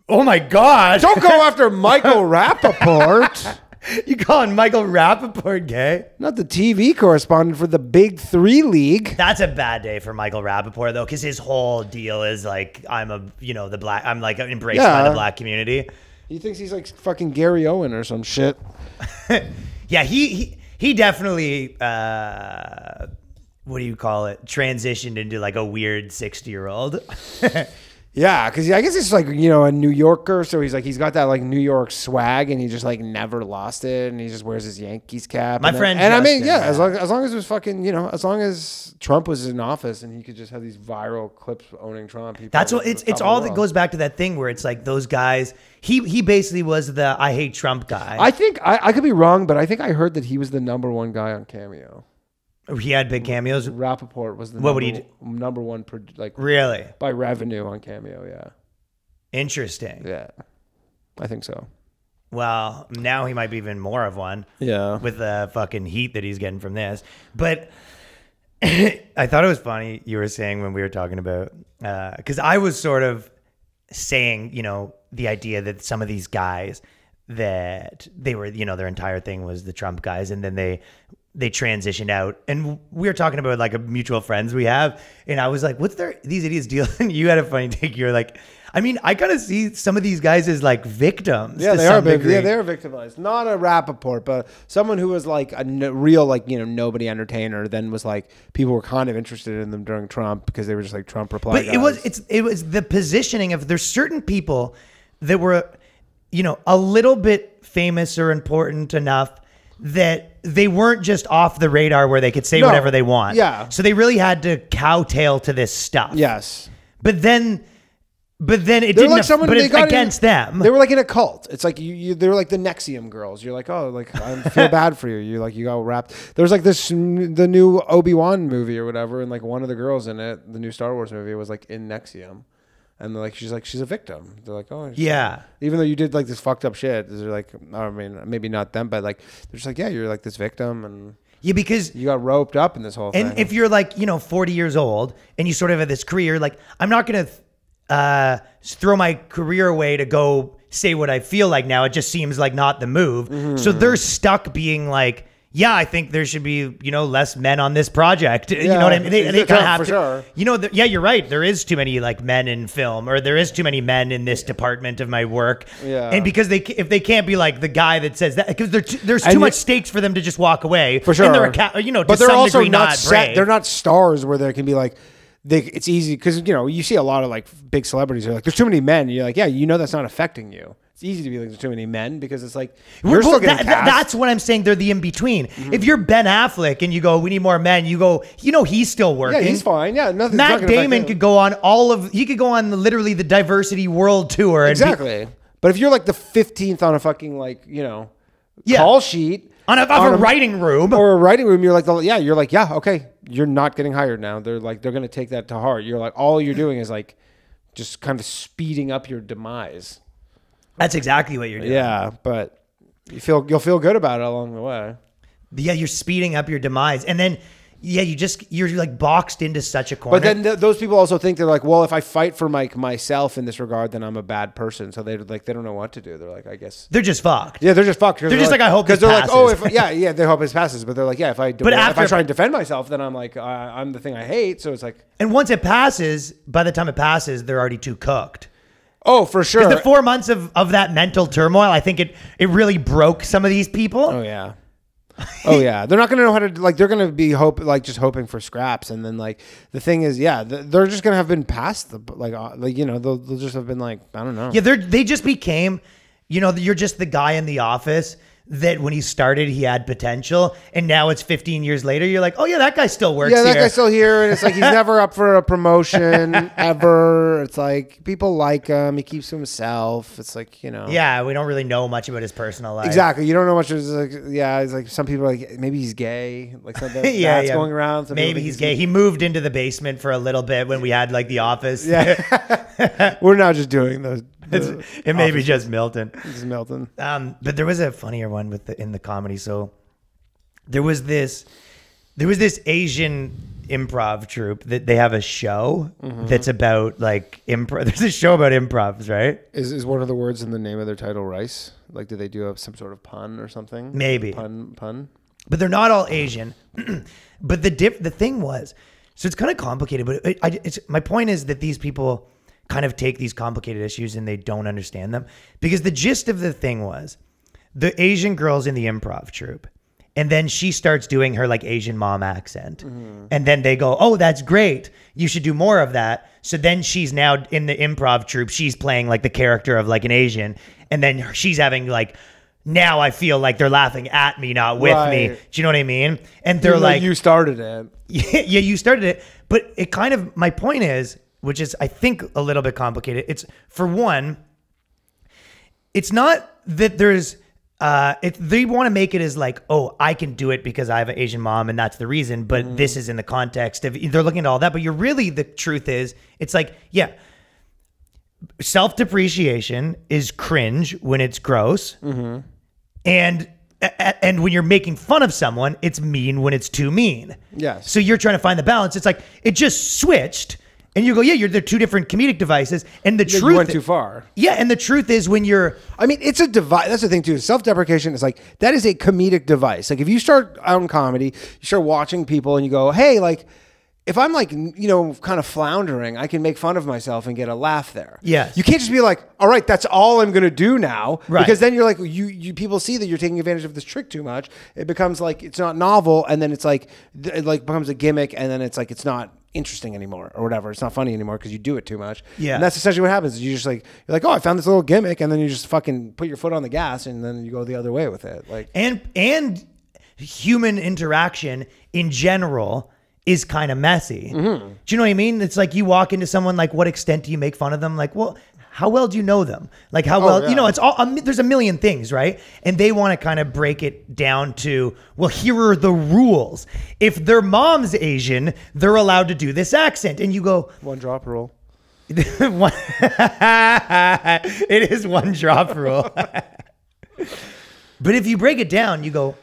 Speaker 2: "Oh my god,
Speaker 3: don't go after Michael Rappaport."
Speaker 2: You calling Michael Rappaport gay?
Speaker 3: Not the TV correspondent for the Big 3 League.
Speaker 2: That's a bad day for Michael Rappaport though, because his whole deal is like, I'm like embraced by the black community.
Speaker 3: He thinks he's like fucking Gary Owen or some shit.
Speaker 2: Yeah, he definitely what do you call it? Transitioned into like a weird 60-year-old.
Speaker 3: Yeah, because I guess it's like, you know, a New Yorker, so he's got that like New York swag, and he just like never lost it, and he just wears his Yankees cap.
Speaker 2: My friend
Speaker 3: and I mean,
Speaker 2: Justin,
Speaker 3: yeah,
Speaker 2: yeah.
Speaker 3: as long as it was fucking, you know, as long as Trump was in office and he could just have these viral clips owning Trump.
Speaker 2: That's what it's all that goes back to that thing where it's like those guys. He basically was the I hate Trump guy.
Speaker 3: I think I could be wrong, but I think I heard that he was the #1 guy on Cameo.
Speaker 2: He had big cameos.
Speaker 3: Rappaport was the
Speaker 2: What would he do?
Speaker 3: number one like
Speaker 2: Really
Speaker 3: by revenue on Cameo. Yeah.
Speaker 2: interesting.
Speaker 3: Yeah, I think so.
Speaker 2: Well, now he might be even more of one.
Speaker 3: Yeah.
Speaker 2: With the fucking heat that he's getting from this. But I thought it was funny you were saying when we were talking about, because I was sort of saying, you know, the idea that some of these guys that they were, you know, their entire thing was the Trump guys, and then they transitioned out, and we were talking about like a mutual friends we have, and I was like, what's these idiots deal? And you had a funny take. You're like, I mean, I kind of see some of these guys as like victims.
Speaker 3: Yeah,
Speaker 2: to
Speaker 3: they
Speaker 2: some
Speaker 3: are.
Speaker 2: degree.
Speaker 3: Yeah, they are victimized. Not a Rappaport, but someone who was like a real, like, you know, nobody entertainer. Then was like people were kind of interested in them during Trump because they were just like Trump reply
Speaker 2: But
Speaker 3: guys.
Speaker 2: it was the positioning of there's certain people that were, you know, a little bit famous or important enough that they weren't just off the radar where they could say whatever they want.
Speaker 3: Yeah.
Speaker 2: So they really had to kowtail to this stuff.
Speaker 3: Yes.
Speaker 2: But then it
Speaker 3: They're
Speaker 2: didn't.
Speaker 3: like someone
Speaker 2: but
Speaker 3: they
Speaker 2: it's
Speaker 3: got
Speaker 2: against them.
Speaker 3: They were like in a cult. It's like they were like the Nexium girls. You're like, oh, like I feel bad for you. You like you got wrapped. There's like the new Obi-Wan movie or whatever, and like one of the girls in it, the new Star Wars movie, was like in Nexium. And they're like, she's a victim. They're like, oh,
Speaker 2: Yeah.
Speaker 3: Even though you did like this fucked up shit, they're like, I mean, maybe not them, but like, they're just like, yeah, you're like this victim, and
Speaker 2: Yeah, because
Speaker 3: you got roped up in this whole thing.
Speaker 2: and if you're like, you know, 40 years old and you sort of have this career, like I'm not gonna throw my career away to go say what I feel like now. It just seems like not the move.
Speaker 3: Mm-hmm.
Speaker 2: So they're stuck being like, yeah, I think there should be, you know, less men on this project. You know what I mean? They kind of have
Speaker 3: for
Speaker 2: to,
Speaker 3: sure.
Speaker 2: you know, yeah, you're right. There is too many like men in film, or there is too many men in this department of my work.
Speaker 3: Yeah.
Speaker 2: And because if they can't be like the guy that says that, because there's too
Speaker 3: And
Speaker 2: much stakes for them to just walk away.
Speaker 3: For sure.
Speaker 2: And they're you know, to
Speaker 3: but they're
Speaker 2: some
Speaker 3: also
Speaker 2: degree
Speaker 3: not set.
Speaker 2: brave.
Speaker 3: They're not stars where there can be like, it's easy because, you know, you see a lot of like big celebrities are like, there's too many men. You're like, yeah, you know, that's not affecting you. It's easy to be like, there's too many men because it's like, you're still getting cast.
Speaker 2: That's what I'm saying. They're the in between. If you're Ben Affleck and you go, we need more men, you go, you know, he's still working.
Speaker 3: Yeah, he's fine. Yeah, nothing.
Speaker 2: Matt Damon could go on he could go on literally the diversity world tour.
Speaker 3: Exactly. But if you're like the 15th on a fucking like, you know,
Speaker 2: Yeah.
Speaker 3: call sheet
Speaker 2: on a writing room.
Speaker 3: or a writing room, you're like, yeah, okay, you're not getting hired now. They're going to take that to heart. You're like, all you're doing is like just kind of speeding up your demise.
Speaker 2: That's exactly what you're doing.
Speaker 3: Yeah, but you'll feel good about it along the way.
Speaker 2: Yeah, you're speeding up your demise. And then, yeah, you're like boxed into such a corner.
Speaker 3: But then those people also think they're like, well, if I fight for myself in this regard, then I'm a bad person. So they don't know what to do. They're like, I guess
Speaker 2: they're just fucked.
Speaker 3: Yeah, they're just fucked.
Speaker 2: They're just like, I hope
Speaker 3: because
Speaker 2: this
Speaker 3: they're like, oh,
Speaker 2: passes.
Speaker 3: they hope this passes. But they're like, yeah, if I try and defend myself, then I'm like, I'm the thing I hate. So it's like,
Speaker 2: And once it passes, by the time it passes, they're already too cooked.
Speaker 3: oh, for sure.
Speaker 2: The 4 months of that mental turmoil, I think it really broke some of these people.
Speaker 3: Oh yeah. Oh yeah, they're not going to know how to like. They're going to be just hoping for scraps, and then like the thing is, yeah, they're just going to have been past the like you know they'll just have been like, I don't know.
Speaker 2: Yeah, they just became, you know, you're just the guy in the office that when he started he had potential, and now it's 15 years later you're like, oh yeah, that guy still works.
Speaker 3: Yeah, that
Speaker 2: here.
Speaker 3: guy's still here, and it's like he's never up for a promotion ever. It's like people like him. He keeps to himself. It's like, you know.
Speaker 2: Yeah, we don't really know much about his personal life.
Speaker 3: Exactly. You don't know much. It's like, yeah, it's like some people are like, maybe he's gay. Like something that's going around. Some people
Speaker 2: Maybe
Speaker 3: think
Speaker 2: he's gay. He moved into the basement for a little bit when we had like the office.
Speaker 3: Yeah. We're now just doing those.
Speaker 2: It may be just Milton.
Speaker 3: This is Milton.
Speaker 2: But there was a funnier one in the comedy. So there was this Asian improv troupe that they have a show that's about like improv. There's a show about improvs, right?
Speaker 3: Is one of the words in the name of their title rice? Like, do they do have some sort of pun or something?
Speaker 2: Maybe.
Speaker 3: Pun.
Speaker 2: But they're not all Asian. But the thing was, so it's kind of complicated. But my point is that these people kind of take these complicated issues and they don't understand them, because the gist of the thing was the Asian girls in the improv troupe And then she starts doing her like Asian mom accent. And then they go, oh, that's great. You should do more of that. So then she's now in the improv troupe. She's playing like the character of like an Asian. And then she's having like, now I feel like they're laughing at me, not with me. Do you know what I mean? And they're like,
Speaker 3: you started it.
Speaker 2: Yeah, you started it. But it kind of, my point is, which is I think a little bit complicated. It's, for one, it's not that there's, they want to make it as like, oh, I can do it because I have an Asian mom and that's the reason. But this is in the context of, they're looking at all that. But you're really, the truth is, it's like, yeah, self-depreciation is cringe when it's gross. And when you're making fun of someone, it's mean when it's too mean.
Speaker 3: Yes.
Speaker 2: So you're trying to find the balance. It's like, it just switched. And you go, yeah, they're two different comedic devices. And the truth,
Speaker 3: you went too far.
Speaker 2: Yeah, and the truth is when you're,
Speaker 3: I mean, it's a device. That's the thing too. Self-deprecation is like, that is a comedic device. Like if you start out in comedy, you start watching people and you go, hey, like if I'm like, you know, kind of floundering, I can make fun of myself and get a laugh there.
Speaker 2: Yes.
Speaker 3: You can't just be like, all right, that's all I'm going to do now.
Speaker 2: Right.
Speaker 3: Because then you're like, you people see that you're taking advantage of this trick too much. It becomes like, it's not novel. And then it's like, it like becomes a gimmick. And then it's like, it's not interesting anymore or whatever. It's not funny anymore because you do it too much. Yeah. And that's essentially what happens. You just like, you're like, oh, I found this little gimmick. And then you just fucking put your foot on the gas and then you go the other way with it. Like,
Speaker 2: and human interaction in general is kind of messy. Do you know what I mean? It's like you walk into someone, like, what extent do you make fun of them? Like, well, how well do you know them? Like, how well, you know, it's all, there's a million things, right? And they want to kind of break it down to, well, here are the rules. If their mom's Asian, they're allowed to do this accent. And you go,
Speaker 3: one drop rule.
Speaker 2: It is one drop rule. But if you break it down, you go,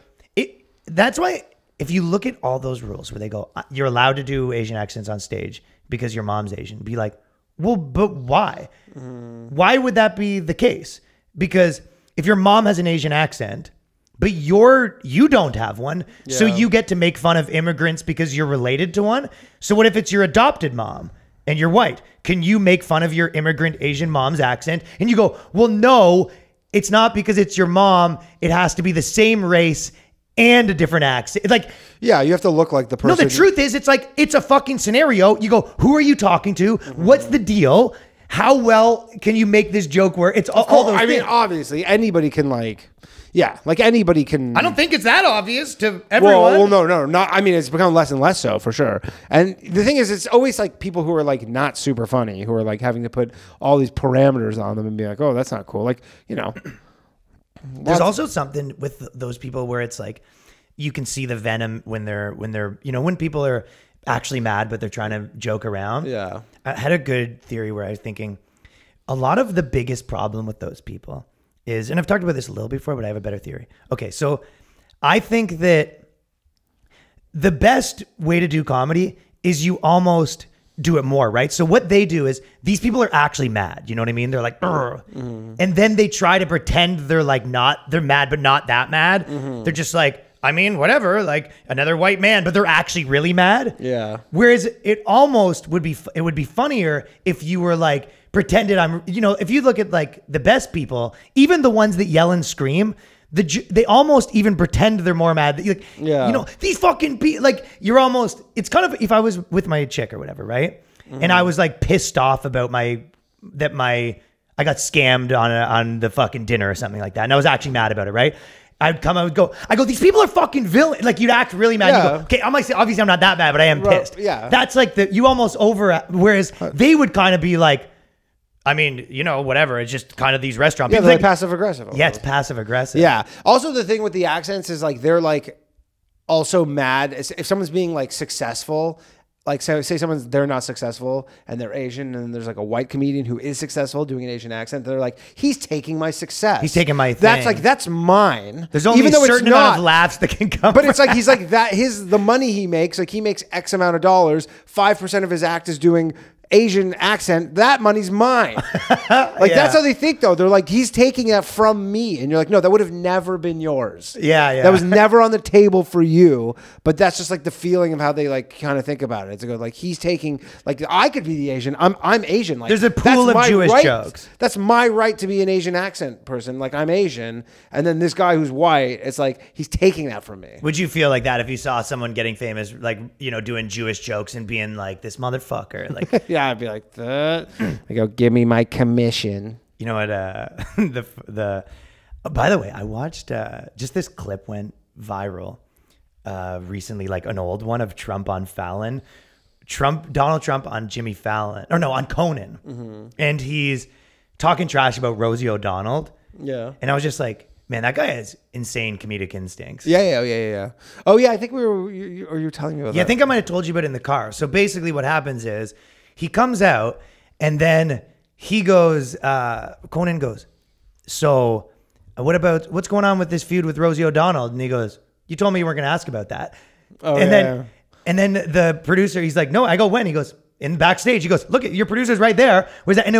Speaker 2: that's why, if you look at all those rules where they go, you're allowed to do Asian accents on stage because your mom's Asian, be like, well, but why? Why would that be the case? Because if your mom has an Asian accent, but you don't have one, so you get to make fun of immigrants because you're related to one. So what if it's your adopted mom and you're white? Can you make fun of your immigrant Asian mom's accent? And you go, well, no, it's not because it's your mom. It has to be the same race and a different accent. Like,
Speaker 3: yeah, you have to look like the person.
Speaker 2: No, the truth is, it's like, it's a fucking scenario. You go, who are you talking to? What's the deal? How well can you make this joke where it's all those things?
Speaker 3: I mean, obviously, anybody can like, yeah, like anybody can.
Speaker 2: I don't think it's that obvious to everyone.
Speaker 3: Well, no, not. I mean, it's become less and less so for sure. And the thing is, it's always like people who are like not super funny, who are like having to put all these parameters on them and be like, oh, that's not cool. Like, you know.
Speaker 2: There's also something with those people where it's like, you can see the venom when they're, you know, when people are actually mad, but they're trying to joke around.
Speaker 3: Yeah.
Speaker 2: I had a good theory where I was thinking a lot of the biggest problem with those people is, and I've talked about this a little before, but I have a better theory. Okay. So I think that the best way to do comedy is you almost do it more, right? So what they do is these people are actually mad. You know what I mean? They're like, and then they try to pretend they're like they're mad, but not that mad. They're just like, I mean, whatever, like another white man, but they're actually really mad.
Speaker 3: Yeah.
Speaker 2: Whereas it almost would be funnier if you were like, pretended you know, if you look at like the best people, even the ones that yell and scream, they almost even pretend they're more mad. Like,
Speaker 3: yeah.
Speaker 2: You know, these fucking like, you're almost, it's kind of, if I was with my chick or whatever, right? And I was like pissed off about I got scammed on the fucking dinner or something like that. And I was actually mad about it, right? I would go, these people are fucking villain. Like, you'd act really mad.
Speaker 3: Yeah.
Speaker 2: You go, okay, I might say, obviously I'm not that bad, but I am pissed.
Speaker 3: Yeah.
Speaker 2: That's like you almost whereas they would kind of be like, I mean, you know, whatever. It's just kind of these restaurant people.
Speaker 3: Yeah, they're like passive aggressive.
Speaker 2: Yeah, it's passive aggressive.
Speaker 3: Yeah. Also, the thing with the accents is like, they're like also mad. If someone's being like successful, like say they're not successful and they're Asian, and there's like a white comedian who is successful doing an Asian accent, they're like, he's taking my success.
Speaker 2: He's taking my thing.
Speaker 3: That's like, that's mine.
Speaker 2: There's only a certain amount of laughs that can come.
Speaker 3: But it's like, he's like that, the money he makes, like he makes X amount of dollars, 5% of his act is doing Asian accent, that money's mine. That's how they think, though. They're like, he's taking that from me. And you're like, no, that would have never been yours.
Speaker 2: Yeah.
Speaker 3: That was never on the table for you. But that's just like the feeling of how they like kind of think about it. It's like he's taking, like, I could be the Asian. I'm Asian. Like,
Speaker 2: there's a pool of Jewish jokes.
Speaker 3: That's my right to be an Asian accent person. Like, I'm Asian. And then this guy who's white, it's like, he's taking that from me.
Speaker 2: Would you feel like that if you saw someone getting famous, like, you know, doing Jewish jokes and being like, this motherfucker? Like,
Speaker 3: yeah, I'd be like, that. I go, give me my commission.
Speaker 2: You know what? By the way, I watched just this clip went viral recently, like an old one of Trump on Fallon. Donald Trump on Jimmy Fallon, on Conan. And he's talking trash about Rosie O'Donnell.
Speaker 3: Yeah.
Speaker 2: And I was just like, man, that guy has insane comedic instincts.
Speaker 3: Yeah. Oh, yeah, I think you were telling me about that.
Speaker 2: Yeah, I think I might have told you about it in the car. So basically what happens is he comes out and then he goes, Conan goes, so what's going on with this feud with Rosie O'Donnell? And he goes, you told me you weren't going to ask about that.
Speaker 3: Oh,
Speaker 2: And then the producer, he's like, no, I go, when? He goes, in backstage. He goes, look, your producer's right there. Was that? And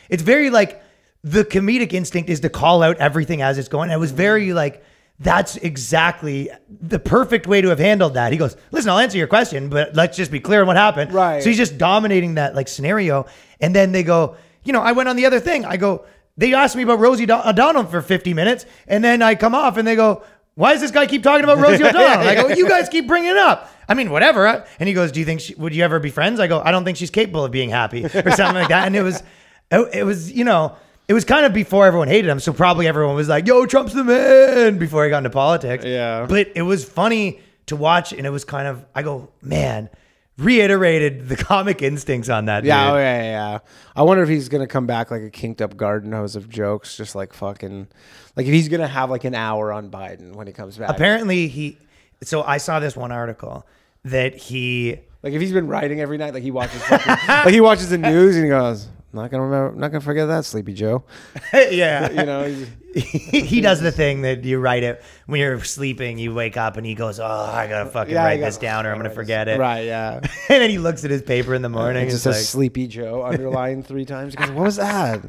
Speaker 2: it's very like, the comedic instinct is to call out everything as it's going. And it was very like, that's exactly the perfect way to have handled that. He goes, listen, I'll answer your question, but let's just be clear on what happened.
Speaker 3: Right.
Speaker 2: So he's just dominating that like scenario. And then they go, you know, I went on the other thing. I go, they asked me about Rosie O'Donnell for 50 minutes. And then I come off and they go, why does this guy keep talking about Rosie O'Donnell? And I go, you guys keep bringing it up. I mean, whatever. And he goes, do you think, would you ever be friends? I go, I don't think she's capable of being happy or something like that. And it was, you know, it was kind of before everyone hated him. So probably everyone was like, yo, Trump's the man before he got into politics.
Speaker 3: Yeah.
Speaker 2: But it was funny to watch. And it was kind of, I go, man, reiterated the comic instincts on that.
Speaker 3: Yeah.
Speaker 2: Dude.
Speaker 3: Oh, yeah. I wonder if he's going to come back like a kinked up garden hose of jokes. Just like fucking, like if he's going to have like an hour on Biden when he comes back.
Speaker 2: Apparently so I saw this one article that
Speaker 3: like if he's been writing every night, like he watches like he watches the news and he goes, not gonna forget that, Sleepy Joe.
Speaker 2: Yeah.
Speaker 3: You know,
Speaker 2: he does the thing that you write it when you're sleeping, you wake up and he goes, oh, I gotta fucking write this down or I'm gonna forget it.
Speaker 3: Right, yeah.
Speaker 2: And then he looks at his paper in the morning.
Speaker 3: It just says Sleepy Joe underlined 3 times. He goes, what was that?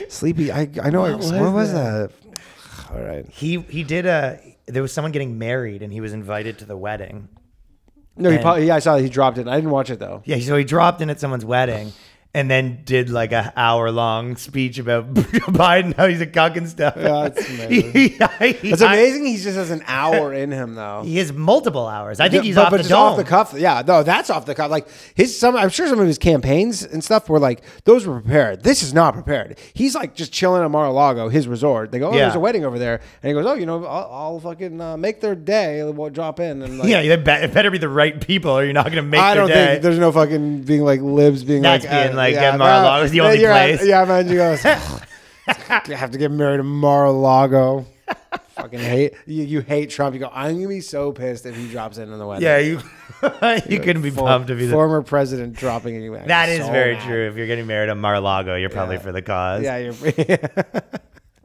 Speaker 3: Sleepy, I know. What was that? All right.
Speaker 2: He did there was someone getting married and he was invited to the wedding.
Speaker 3: No, I saw that he dropped it. I didn't watch it though.
Speaker 2: Yeah, so he dropped in at someone's wedding. And then did like an hour-long speech about Biden, how he's a cuck and stuff.
Speaker 3: Yeah, that's amazing. That's amazing. He just has an hour in him, though.
Speaker 2: He has multiple hours. I think he's off the dome.
Speaker 3: Off the cuff. Yeah, no, that's off the cuff. Like I'm sure some of his campaigns and stuff were like those were prepared. This is not prepared. He's like just chilling at Mar-a-Lago, his resort. They go, oh, there's a wedding over there, and he goes, oh, you know, I'll fucking make their day. We'll drop in and like,
Speaker 2: yeah, it better be the right people, or you're not going to make.
Speaker 3: I
Speaker 2: their
Speaker 3: don't
Speaker 2: day.
Speaker 3: think there's no fucking being like libs being
Speaker 2: that's
Speaker 3: like
Speaker 2: being like get Mar-a-Lago is the only place.
Speaker 3: Yeah, man. You goes, you have to get married to Mar-a-Lago. Fucking hate you. Hate Trump. You go, I'm gonna be so pissed if he drops in on the wedding.
Speaker 2: Yeah, you couldn't be pumped to be the
Speaker 3: former president dropping in.
Speaker 2: That is so very true. If you're getting married to Mar-a-Lago, you're probably for the cause.
Speaker 3: Yeah, you're.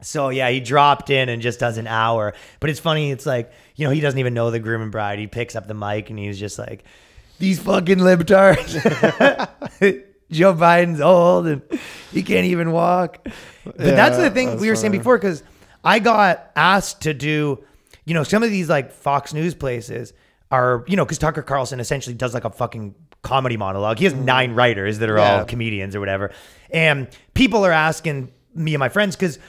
Speaker 2: So yeah, he dropped in and just does an hour. But it's funny. It's like, you know, he doesn't even know the groom and bride. He picks up the mic and he's just like, these fucking libtards. Joe Biden's old and he can't even walk. But that's the thing we were saying before, because I got asked to do, you know, some of these like Fox News places are, you know, because Tucker Carlson essentially does like a fucking comedy monologue. He has 9 writers that are all comedians or whatever. And people are asking me and my friends, because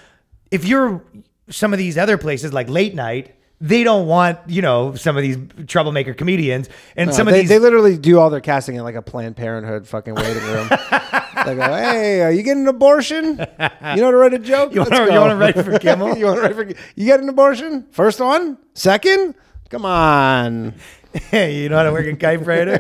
Speaker 2: if you're some of these other places like late night, they don't want, you know, some of these troublemaker comedians and some of these.
Speaker 3: They literally do all their casting in like a Planned Parenthood fucking waiting room. They go, hey, are you getting an abortion? You know how to write a joke?
Speaker 2: You want to write for Kimmel?
Speaker 3: You get an abortion? First one? Second? Come on.
Speaker 2: Hey, you know how to work a typewriter?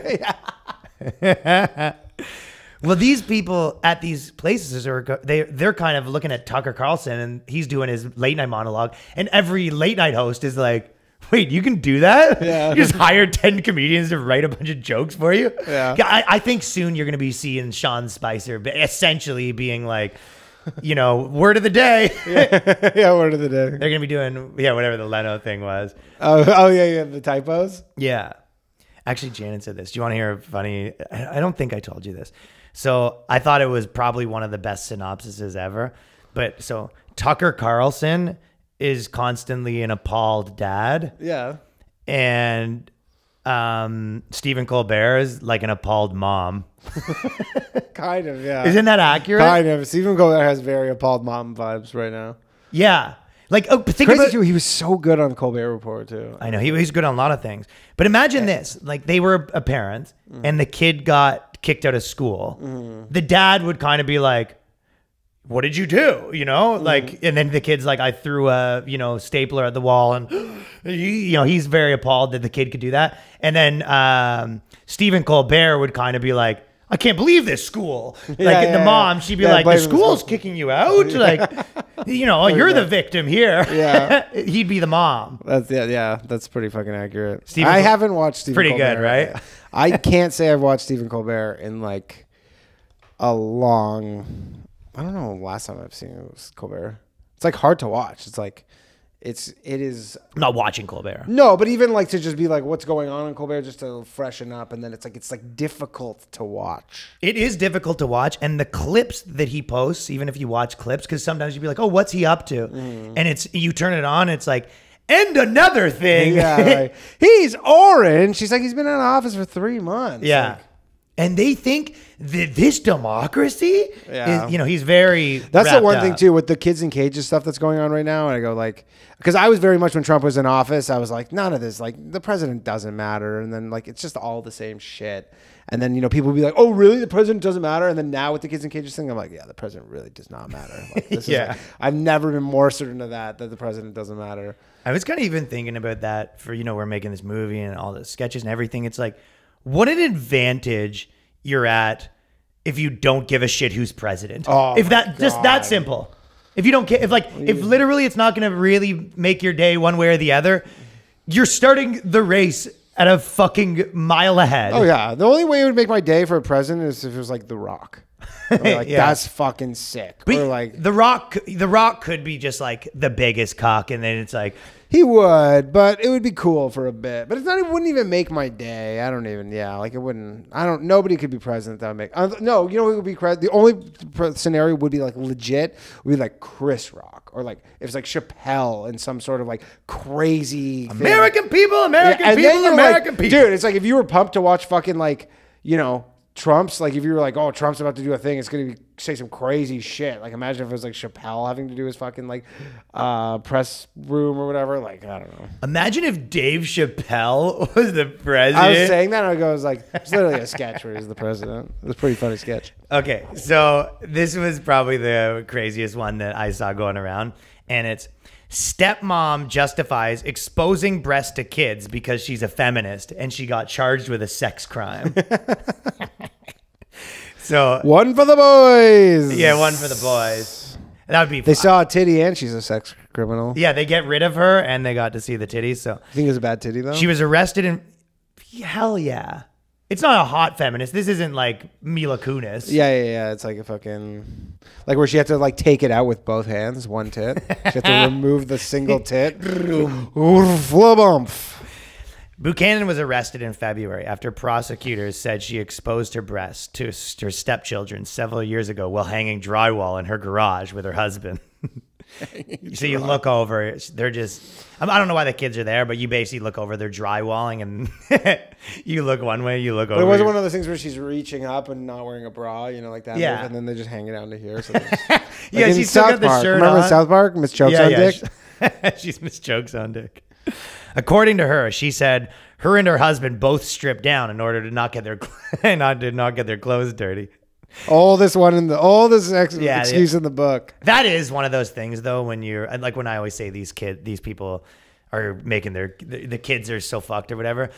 Speaker 2: Well, these people at these places they're kind of looking at Tucker Carlson and he's doing his late night monologue, and every late night host is like, wait, you can do that?
Speaker 3: Yeah.
Speaker 2: You just hire 10 comedians to write a bunch of jokes for you?
Speaker 3: Yeah.
Speaker 2: I think soon you're going to be seeing Sean Spicer essentially being like, you know, word of the day.
Speaker 3: Yeah, word of the day.
Speaker 2: They're going to be doing, whatever the Leno thing was.
Speaker 3: Oh yeah, the typos?
Speaker 2: Yeah. Actually, Janet said this. Do you want to hear a funny? I don't think I told you this. So I thought it was probably one of the best synopsises ever. But so Tucker Carlson is constantly an appalled dad.
Speaker 3: Yeah.
Speaker 2: And Stephen Colbert is like an appalled mom.
Speaker 3: Kind of, yeah.
Speaker 2: Isn't that accurate?
Speaker 3: Kind of. Stephen Colbert has very appalled mom vibes right now.
Speaker 2: Yeah. Like, oh, think
Speaker 3: Crazy
Speaker 2: about
Speaker 3: too. He was so good on Colbert Report too.
Speaker 2: I know he's good on a lot of things, but imagine this: like they were a parent, and the kid got kicked out of school. The dad would kind of be like, "What did you do?" You know, like, and then the kid's like, "I threw a stapler at the wall," and he's very appalled that the kid could do that. And then Stephen Colbert would kind of be like, "I can't believe this school." Like the mom, she'd be like, "The school's kicking you out." Like, you're the victim here.
Speaker 3: Yeah.
Speaker 2: He'd be the mom.
Speaker 3: That's pretty fucking accurate.
Speaker 2: Stephen
Speaker 3: I haven't watched Stephen
Speaker 2: pretty
Speaker 3: Colbert.
Speaker 2: good, right?
Speaker 3: I can't say I've watched Stephen Colbert in like a long. I don't know. Last time I've seen it was Colbert. It's like hard to watch. It's like it is.
Speaker 2: I'm not watching Colbert.
Speaker 3: No, but even like to just be like, what's going on in Colbert, just to freshen up, and then it's like difficult to watch.
Speaker 2: It is difficult to watch, and the clips that he posts, even if you watch clips, because sometimes you'd be like, "Oh, what's he up to?" And you turn it on, it's like, and another thing.
Speaker 3: Yeah, like, he's orange. She's like, he's been in office for 3 months.
Speaker 2: Yeah.
Speaker 3: Like,
Speaker 2: and they think that this democracy
Speaker 3: Yeah.
Speaker 2: is, he's very.
Speaker 3: that's the
Speaker 2: wrapped
Speaker 3: one thing
Speaker 2: up.
Speaker 3: too with the kids in cages stuff that's going on right now. And I go like, because I was very much when Trump was in office, I was like, none of this, like the president doesn't matter. And then like, it's just all the same shit. And then, people will be like, oh, really? The president doesn't matter. And then now with the kids in cages thing, I'm like, yeah, the president really does not matter. Like, this is like, I've never been more certain of that the president doesn't matter.
Speaker 2: I was kind of even thinking about that for, we're making this movie and all the sketches and everything. It's like, what an advantage you're at if you don't give a shit who's president.
Speaker 3: Oh,
Speaker 2: if that just that simple. If you don't care, if literally it's not going to really make your day one way or the other, you're starting the race at a fucking mile ahead.
Speaker 3: Oh yeah. The only way it would make my day for a president is if it was like The Rock. Or like, that's fucking sick.
Speaker 2: But
Speaker 3: or like
Speaker 2: the Rock could be just like the biggest cock, and then it's like
Speaker 3: he would, but it would be cool for a bit. But it's not. It wouldn't even make my day. I don't even. Yeah, like it wouldn't. I don't. Nobody could be president that would make. No, who would be president? The only scenario would be like legit. Would be like Chris Rock, or like if it's like Chappelle in some sort of like crazy
Speaker 2: American people, American
Speaker 3: and
Speaker 2: people,
Speaker 3: then you're
Speaker 2: American
Speaker 3: like,
Speaker 2: people.
Speaker 3: Dude, it's like if you were pumped to watch fucking like Trump's, like if you were like, oh, Trump's about to do a thing, it's gonna say some crazy shit. Like imagine if it was like Chappelle having to do his fucking like press room or whatever. Like I don't know.
Speaker 2: Imagine if Dave Chappelle was the president.
Speaker 3: I was saying that, and I was like, it's literally a sketch where he's the president. It was a pretty funny sketch.
Speaker 2: Okay, so this was probably the craziest one that I saw going around, and it's stepmom justifies exposing breast to kids because she's a feminist, and she got charged with a sex crime. So
Speaker 3: one for the boys.
Speaker 2: Yeah, one for the boys. That would be.
Speaker 3: They saw a titty, and she's a sex criminal.
Speaker 2: Yeah, they get rid of her, and they got to see the titties. So
Speaker 3: You think it was a bad titty though?
Speaker 2: she was arrested in. Hell yeah. It's not a hot feminist. This isn't like Mila Kunis.
Speaker 3: Yeah. It's like a fucking, like where she had to like take it out with both hands, one tit. She had to remove the single tit.
Speaker 2: Buchanan was arrested in February after prosecutors said she exposed her breasts to her stepchildren several years ago while hanging drywall in her garage with her husband. So you look over, they're just, I don't know why the kids are there, but you basically look over, they're drywalling, and you look one way, you look over.
Speaker 3: But it wasn't one of those things where she's reaching up and not wearing a bra, like that.
Speaker 2: Yeah.
Speaker 3: Move, and then they just hang it down to here. So
Speaker 2: yeah, she's still got the shirt
Speaker 3: Remember
Speaker 2: on.
Speaker 3: in South Park? Miss Chokes on Dick?
Speaker 2: She's Miss Chokes on Dick. According to her, she said her and her husband both stripped down in order to not get their not get their clothes dirty.
Speaker 3: Oldest excuse in the book.
Speaker 2: That is one of those things, though, when you're like when I always say these people are making the kids are so fucked or whatever.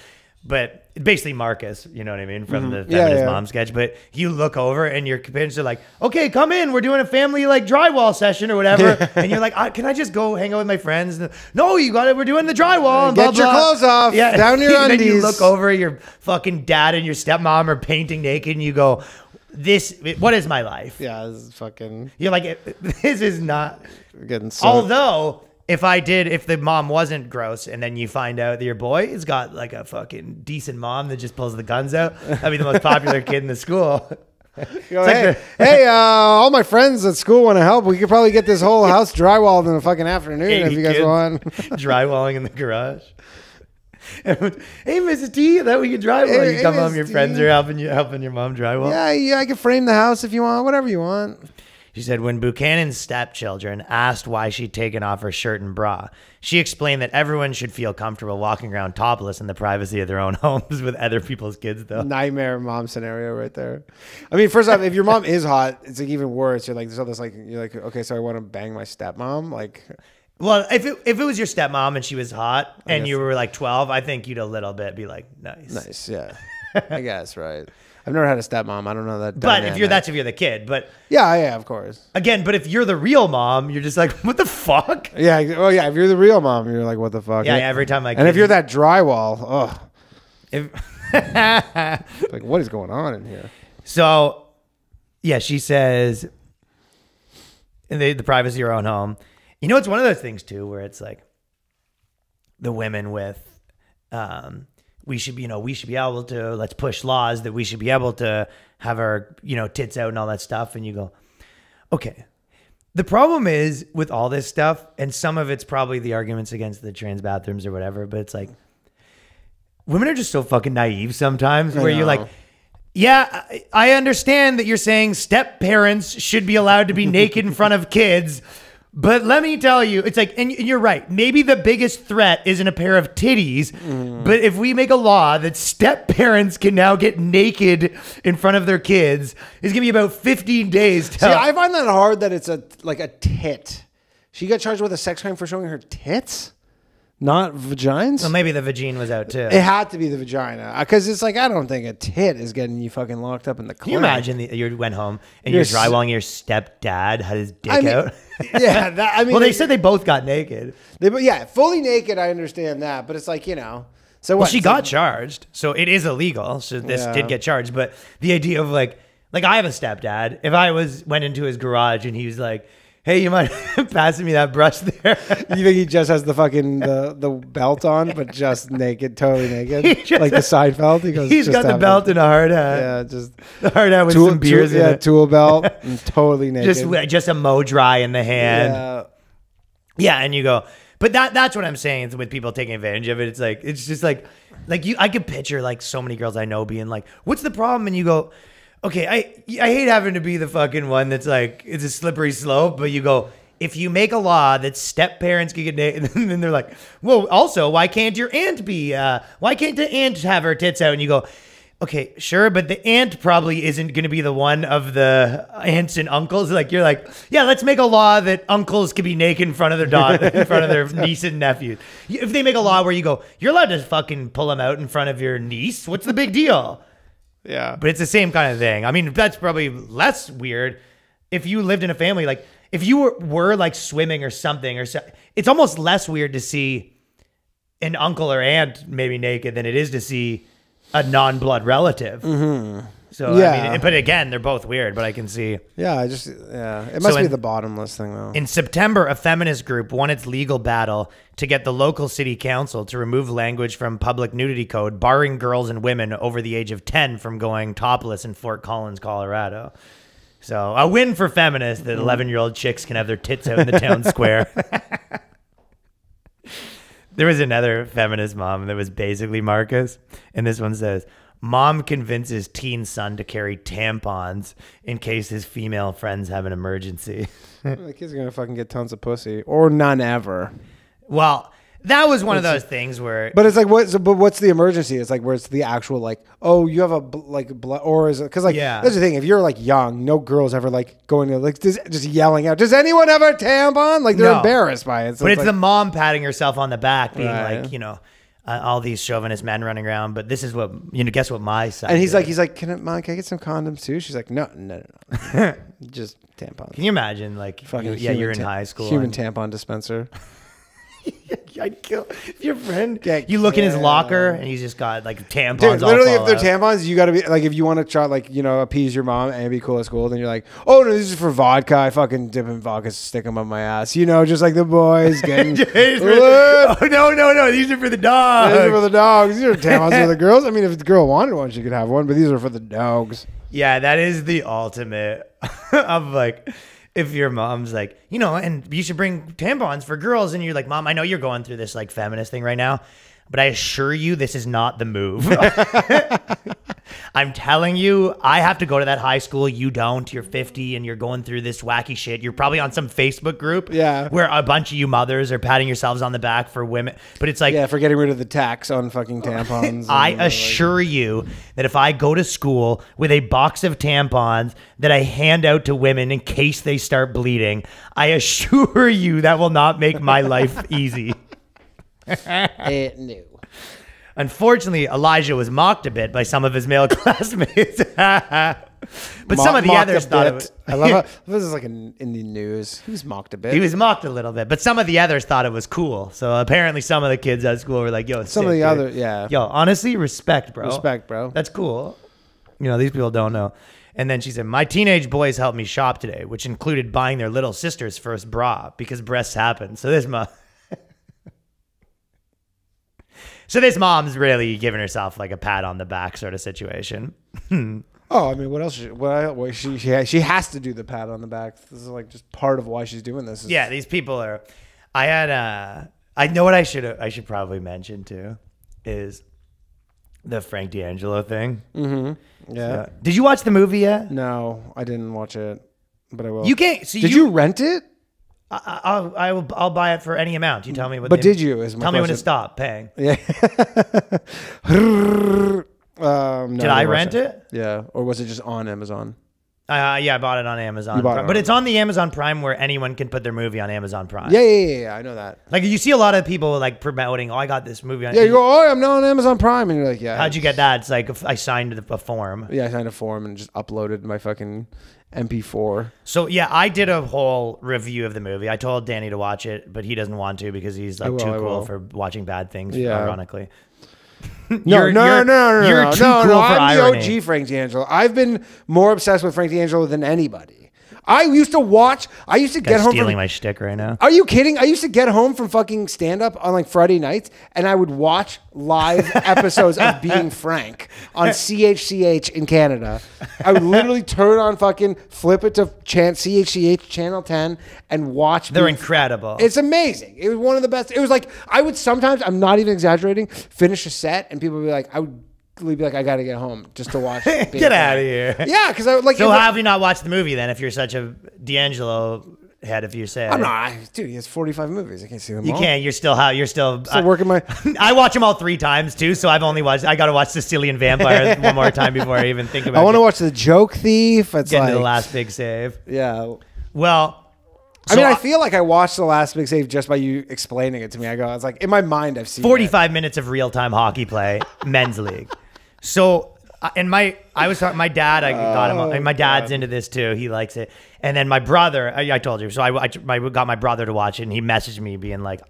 Speaker 2: But basically Marcus, you know what I mean, from the feminist mom sketch. But you look over and your parents are like, okay, come in. We're doing a family like drywall session or whatever. And you're like, can I just go hang out with my friends? No, you got it. We're doing the drywall. And
Speaker 3: Get
Speaker 2: blah,
Speaker 3: your
Speaker 2: blah.
Speaker 3: clothes off.
Speaker 2: Yeah.
Speaker 3: Down your
Speaker 2: And
Speaker 3: undies.
Speaker 2: then you look over, your fucking dad and your stepmom are painting naked, and you go, what is my life?
Speaker 3: Yeah, this is fucking.
Speaker 2: You're like, this is not.
Speaker 3: Getting so.
Speaker 2: Although, if the mom wasn't gross, and then you find out that your boy has got like a fucking decent mom that just pulls the guns out, that'd be the most popular kid in the school.
Speaker 3: You go, hey, all my friends at school want to help. We could probably get this whole house drywalled in a fucking afternoon if you guys want.
Speaker 2: Drywalling in the garage. Hey, Mrs. T, that we could drywall. You come home, your friends are helping your mom drywall.
Speaker 3: Yeah, I can frame the house if you want, whatever you want.
Speaker 2: She said when Buchanan's stepchildren asked why she'd taken off her shirt and bra, she explained that everyone should feel comfortable walking around topless in the privacy of their own homes with other people's kids, though.
Speaker 3: Nightmare mom scenario right there. I mean, first off, if your mom is hot, it's like even worse. You're like, there's all this like, you're like, okay, so I want to bang my stepmom, like.
Speaker 2: Well, if it was your stepmom and she was hot and you were like 12, I think you'd a little bit be like, nice,
Speaker 3: yeah, I guess, right. I've never had a stepmom. I don't know that.
Speaker 2: But if you're the kid. But
Speaker 3: yeah, of course.
Speaker 2: Again, but if you're the real mom, you're just like, what the fuck?
Speaker 3: Yeah. Oh yeah. If you're the real mom, you're like, what the fuck?
Speaker 2: Yeah. Every time
Speaker 3: and if you're that drywall,
Speaker 2: if
Speaker 3: like what is going on in here?
Speaker 2: So, yeah, she says, in the privacy of your own home. You know, it's one of those things too, where it's like the women with, we should be able to, let's push laws that we should be able to have our, tits out and all that stuff. And you go, okay. The problem is with all this stuff, and some of it's probably the arguments against the trans bathrooms or whatever, but it's like, women are just so fucking naive sometimes where you're like, yeah, I understand that you're saying step parents should be allowed to be naked in front of kids. But let me tell you, it's like, and you're right. Maybe the biggest threat isn't a pair of titties, but if we make a law that step parents can now get naked in front of their kids, it's gonna be about 15 days.
Speaker 3: See, I find that hard that it's a tit. She got charged with a sex crime for showing her tits, not vagines.
Speaker 2: Well, maybe the vagina was out too.
Speaker 3: It had to be the vagina because it's like I don't think a tit is getting you fucking locked up in the.
Speaker 2: Can you imagine you went home and you're drywalling, your stepdad had his dick out?
Speaker 3: Yeah,
Speaker 2: well, they said they both got naked.
Speaker 3: Fully naked. I understand that, but it's like So what?
Speaker 2: Well, she got charged, so it is illegal. So this did get charged, but the idea of like I have a stepdad. If I went into his garage and he was like, hey, you mind passing me that brush there?
Speaker 3: You think he just has the fucking the belt on, but just naked, totally naked, like the Seinfeld?
Speaker 2: He's got the belt and a hard hat.
Speaker 3: Yeah, just
Speaker 2: the hard hat with some beers in it.
Speaker 3: Tool belt, and totally naked.
Speaker 2: Just a mow dry in the hand. Yeah, and you go, but that's what I'm saying with people taking advantage of it. It's just like I could picture like so many girls I know being like, "What's the problem?" And you go, okay, I hate having to be the fucking one that's like, it's a slippery slope, but you go, if you make a law that step parents can get naked, and then they're like, well, also, why can't your aunt why can't the aunt have her tits out? And you go, okay, sure, but the aunt probably isn't going to be the one of the aunts and uncles. You're like, yeah, let's make a law that uncles can be naked in front of their daughter, in front of their niece and nephew. If they make a law where you go, you're allowed to fucking pull them out in front of your niece, what's the big deal?
Speaker 3: Yeah.
Speaker 2: But it's the same kind of thing. I mean, that's probably less weird if you lived in a family. Like, if you were like swimming or something, it's almost less weird to see an uncle or aunt maybe naked than it is to see a non-blood relative. Mm-hmm. So, yeah. I mean, but again, they're both weird, but I can see.
Speaker 3: Yeah, it must be the bottomless thing, though.
Speaker 2: In September, a feminist group won its legal battle to get the local city council to remove language from public nudity code, barring girls and women over the age of 10 from going topless in Fort Collins, Colorado. So, a win for feminists that 11-year-old chicks can have their tits out in the town square. There was another feminist mom that was basically Marcus, and this one says, mom convinces teen son to carry tampons in case his female friends have an emergency.
Speaker 3: The kid's going to fucking get tons of pussy. Or none ever.
Speaker 2: Well, that was one of those things where...
Speaker 3: But it's like, what's the emergency? It's like where it's the actual like, oh, you have a blood... Or is it... Because like, that's the thing. If you're like young, no girl's ever like going to like just yelling out, does anyone have a tampon? Like they're embarrassed by it. So
Speaker 2: but it's
Speaker 3: like,
Speaker 2: the mom patting herself on the back being like, all these chauvinist men running around, but this is what guess what my side.
Speaker 3: And he's like, can I get some condoms too? She's like, no, just tampons.
Speaker 2: Can you imagine, like, you're in high school,
Speaker 3: human tampon dispenser.
Speaker 2: I'd kill if your friend.
Speaker 3: Yeah,
Speaker 2: you look in his
Speaker 3: yeah.
Speaker 2: locker and he's just got like tampons.
Speaker 3: Dude,
Speaker 2: all
Speaker 3: literally, if
Speaker 2: fall
Speaker 3: they're
Speaker 2: out.
Speaker 3: tampons, you got to be like, if you want to try, like, appease your mom and be cool at school, then you're like, oh no, this is for vodka. I fucking dip in vodka, stick them up my ass. Just like the boys getting.
Speaker 2: Oh no! These are for the dogs.
Speaker 3: These are for the dogs. These are tampons for the girls. I mean, if the girl wanted one, she could have one, but these are for the dogs.
Speaker 2: Yeah, that is the ultimate of like, if your mom's like, and you should bring tampons for girls, and you're like, Mom, I know you're going through this like feminist thing right now, but I assure you this is not the move. I'm telling you, I have to go to that high school. You don't. You're 50 and you're going through this wacky shit. You're probably on some Facebook group where a bunch of you mothers are patting yourselves on the back for women. But it's like,
Speaker 3: for getting rid of the tax on fucking tampons.
Speaker 2: I assure you that if I go to school with a box of tampons that I hand out to women in case they start bleeding, I assure you that will not make my life easy.
Speaker 3: No.
Speaker 2: Unfortunately, Elijah was mocked a bit by some of his male classmates. But some of the others thought it was...
Speaker 3: I love how this is like in the news. He was mocked a bit.
Speaker 2: He was mocked a little bit, but some of the others thought it was cool. So apparently some of the kids at school were like, yo,
Speaker 3: some of the other, yeah.
Speaker 2: Yo, honestly, respect, bro.
Speaker 3: Respect, bro.
Speaker 2: That's cool. These people don't know. And then she said, my teenage boys helped me shop today, which included buying their little sister's first bra because breasts happen. So this mom's really giving herself like a pat on the back sort of situation.
Speaker 3: Oh, I mean, what else? She has to do the pat on the back. This is like just part of why she's doing this.
Speaker 2: Yeah, these people are. I know what I should probably mention too, is the Frank D'Angelo thing.
Speaker 3: Mm-hmm. Yeah.
Speaker 2: Did you watch the movie yet?
Speaker 3: No, I didn't watch it, but I will.
Speaker 2: You can't. So
Speaker 3: Did you rent it?
Speaker 2: I'll buy it for any amount. You tell me what.
Speaker 3: But did you?
Speaker 2: Tell me when to stop paying.
Speaker 3: Yeah. No,
Speaker 2: did I rent it?
Speaker 3: Yeah, or was it just on Amazon?
Speaker 2: Yeah, I bought it on Amazon. But it's on the Amazon Prime where anyone can put their movie on Amazon Prime.
Speaker 3: Yeah. I know that.
Speaker 2: Like you see a lot of people like promoting, I got this movie on.
Speaker 3: Yeah, you go, oh, I'm now on Amazon Prime, and you're like, yeah.
Speaker 2: How'd you get that? It's like I signed a form.
Speaker 3: Yeah, I signed a form and just uploaded my fucking MP4.
Speaker 2: So yeah, I did a whole review of the movie. I told Danny to watch it, but he doesn't want to because he's like too cool for watching bad things. Yeah. Ironically.
Speaker 3: No.
Speaker 2: You're too cool for
Speaker 3: I'm
Speaker 2: irony.
Speaker 3: the OG Frank D'Angelo. I've been more obsessed with Frank D'Angelo than anybody. I used to get home
Speaker 2: stealing
Speaker 3: from
Speaker 2: my shtick right now.
Speaker 3: Are you kidding? I used to get home from fucking stand-up on like Friday nights, and I would watch live episodes of Being Frank on CHCH in Canada. I would literally flip it to CHCH Channel 10 and watch.
Speaker 2: They're incredible.
Speaker 3: It's amazing. It was one of the best. It was like, I would sometimes, I'm not even exaggerating, finish a set, and people would be like, I would be like, I gotta get home just to watch.
Speaker 2: Get out of here.
Speaker 3: Yeah, because I would like.
Speaker 2: So how have you not watched the movie then? If you're such a D'Angelo head, if you say
Speaker 3: I'm not, dude. He has 45 movies. I can't see them.
Speaker 2: You
Speaker 3: all.
Speaker 2: can't. You're still
Speaker 3: working my.
Speaker 2: I watch them all 3 times too. So I got to watch Sicilian Vampire one more time before I even think about it.
Speaker 3: I want to watch The Joke Thief. It's
Speaker 2: getting
Speaker 3: like
Speaker 2: to the Last Big Save.
Speaker 3: Yeah.
Speaker 2: Well.
Speaker 3: So I feel like I watched The Last Big Save just by you explaining it to me. I was like, in my mind, I've seen
Speaker 2: 45 minutes of real-time hockey play, men's league. So, and my dad, I got him. And my dad's into this too. He likes it. And then my brother, I told you. So I got my brother to watch it, and he messaged me being like,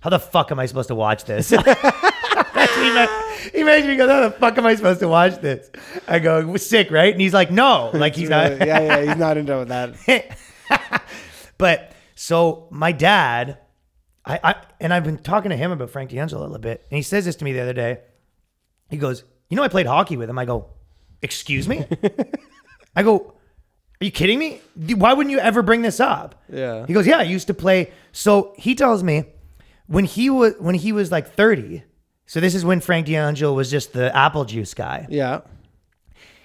Speaker 2: "How the fuck am I supposed to watch this?" He messaged me, goes, "How the fuck am I supposed to watch this?" I go, "Sick, right?" And he's like, "No, like he's not."
Speaker 3: Yeah, he's not into that.
Speaker 2: But so my dad, and I've been talking to him about Frank D'Angelo a little bit, and he says this to me the other day. He goes, I played hockey with him. I go, excuse me? I go, are you kidding me? Why wouldn't you ever bring this up?
Speaker 3: Yeah.
Speaker 2: He goes, yeah, I used to play. So he tells me when he was like 30, so this is when Frank D'Angelo was just the apple juice guy.
Speaker 3: Yeah.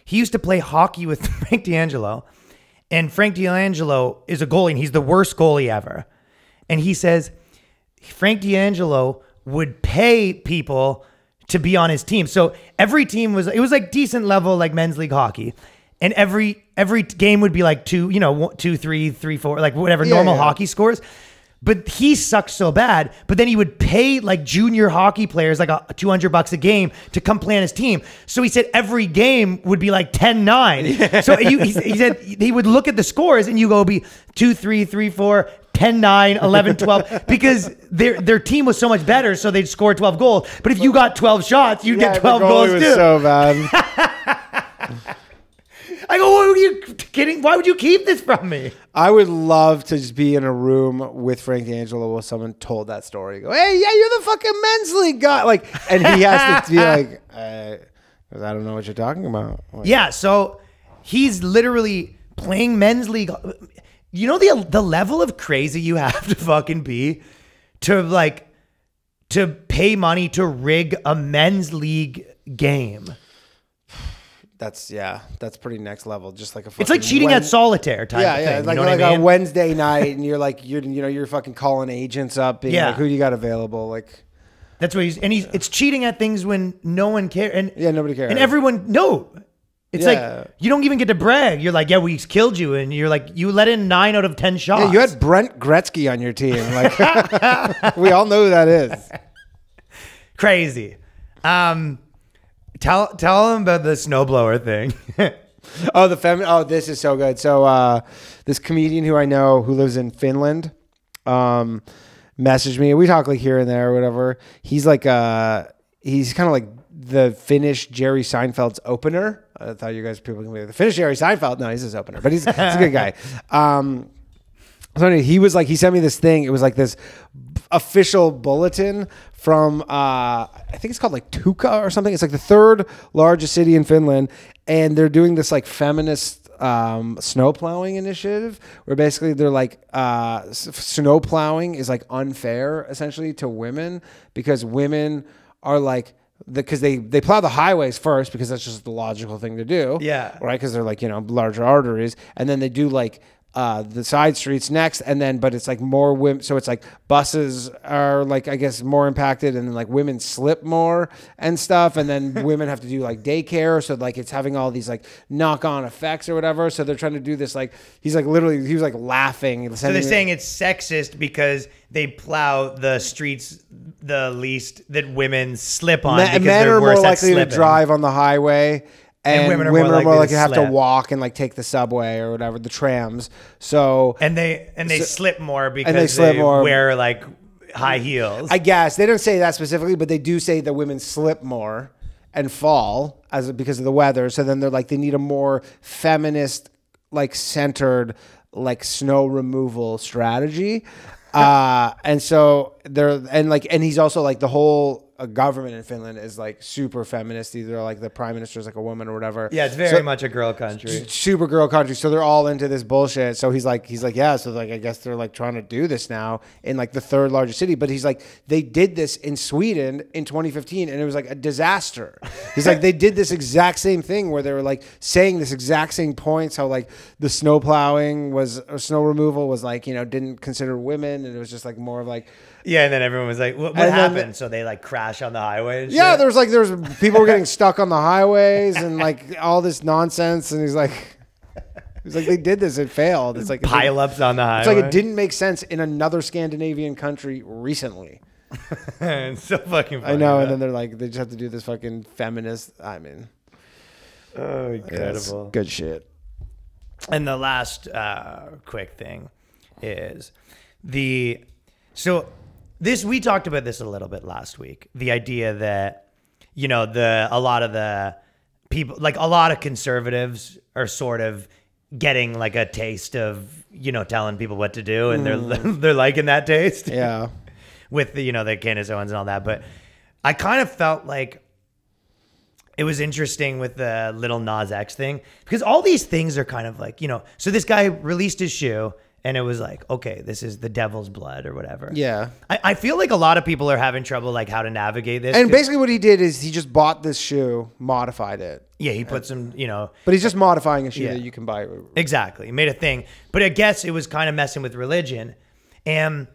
Speaker 2: He used to play hockey with Frank D'Angelo, and Frank D'Angelo is a goalie, and he's the worst goalie ever. And he says Frank D'Angelo would pay people to be on his team. So every team was like decent level, like men's league hockey. And every game would be like 2, 3, 4, like whatever normal hockey scores. But he sucked so bad. But then he would pay like junior hockey players like $200 a game to come play on his team. So he said every game would be like 10-9. Yeah. So he said he would look at the scores and you go be 2, 3, 3, 4, 10-9, 11-12 because their team was so much better, so they'd score 12 goals. But if you got 12 shots, you'd get 12 goals
Speaker 3: was
Speaker 2: too.
Speaker 3: so bad.
Speaker 2: I go, what were you kidding? Why would you keep this from me?
Speaker 3: I would love to just be in a room with Frank D'Angelo while someone told that story. Go, hey, yeah, you're the fucking men's league guy. Like, and he has to be like, I don't know what you're talking about. Like,
Speaker 2: yeah, so he's literally playing men's league. You know the level of crazy you have to fucking be to pay money to rig a men's league game.
Speaker 3: That's pretty next level. Just like a
Speaker 2: it's like cheating at solitaire type of thing.
Speaker 3: Yeah, like,
Speaker 2: you know what I mean?
Speaker 3: a Wednesday night, and you're fucking calling agents up, being like, who do you got available? Like,
Speaker 2: that's what it's cheating at things when no one cares. And
Speaker 3: nobody cares.
Speaker 2: And everyone it's like you don't even get to brag. You're like, yeah, we killed you, and you're like, you let in 9 out of 10 shots.
Speaker 3: Yeah, you had Brent Gretzky on your team. Like, we all know who that is.
Speaker 2: Crazy. Tell them about the snowblower thing.
Speaker 3: This is so good. So this comedian who I know who lives in Finland messaged me. We talk like here and there or whatever. He's like he's kind of like the Finnish Jerry Seinfeld's opener. I thought you guys people can be like, the Finnish Jerry Seinfeld. No, he's his opener, but he's a good guy. So anyway, he sent me this thing. It was like this official bulletin from I think it's called like Tukka or something. It's like the 3rd largest city in Finland, and they're doing this like feminist snow plowing initiative where basically they're like snow plowing is like unfair essentially to women because women are like because they plow the highways first because that's just the logical thing to do.
Speaker 2: Yeah.
Speaker 3: Right. Because they're like, larger arteries, and then they do like the side streets next, and then but it's like more women, so it's like buses are like I guess more impacted, and then like women slip more and stuff, and then women have to do like daycare, so like it's having all these like knock-on effects or whatever. So they're trying to do this like he was like laughing.
Speaker 2: So they're saying it's sexist because they plow the streets the least that women slip on because
Speaker 3: men
Speaker 2: they're
Speaker 3: are
Speaker 2: worse
Speaker 3: more
Speaker 2: at
Speaker 3: likely to
Speaker 2: slipping.
Speaker 3: drive on the highway. And women are more likely to have to
Speaker 2: slip.
Speaker 3: walk and like take the subway or whatever, the trams. So
Speaker 2: and they slip more because
Speaker 3: they slip more.
Speaker 2: wear like high heels.
Speaker 3: I guess they don't say that specifically, but they do say that women slip more and fall because of the weather. So then they're like they need a more feminist, like centered, like snow removal strategy. And so and he's also like the whole government in Finland is like super feminist. Either like the prime minister is like a woman or whatever.
Speaker 2: Yeah, it's very much a girl country.
Speaker 3: Super girl country. So they're all into this bullshit. So he's like, yeah. So like, I guess they're like trying to do this now in like the 3rd largest city. But he's like, they did this in Sweden in 2015, and it was like a disaster. He's like, they did this exact same thing where they were like saying this exact same points. How like the snow plowing or snow removal was like didn't consider women, and it was just like more of like.
Speaker 2: Yeah, and then everyone was like, "What happened?" So they like crash on the highway. And
Speaker 3: yeah,
Speaker 2: shit?
Speaker 3: there's people were getting stuck on the highways and like all this nonsense, and he's like, they did this, it failed. It's like
Speaker 2: pileups on the highway.
Speaker 3: It's like it didn't make sense in another Scandinavian country recently.
Speaker 2: It's so fucking funny.
Speaker 3: I know, and then they're like, they just have to do this fucking feminist. I mean,
Speaker 2: oh, incredible,
Speaker 3: good shit.
Speaker 2: And the last quick thing is we talked about this a little bit last week. The idea that, a lot of the people, like a lot of conservatives are sort of getting like a taste of, telling people what to do. And they're liking that taste.
Speaker 3: Yeah.
Speaker 2: With the, the Candace Owens and all that. But I kind of felt like it was interesting with the Lil Nas X thing because all these things are kind of like, so this guy released his shoe. And it was like, okay, this is the devil's blood or whatever. Yeah. I feel like a lot of people are having trouble like how to navigate this.
Speaker 3: And basically what he did is he just bought this shoe, modified it.
Speaker 2: Yeah, he put some,
Speaker 3: But he's just modifying a shoe that you can buy.
Speaker 2: Exactly. He made a thing. But I guess it was kind of messing with religion. And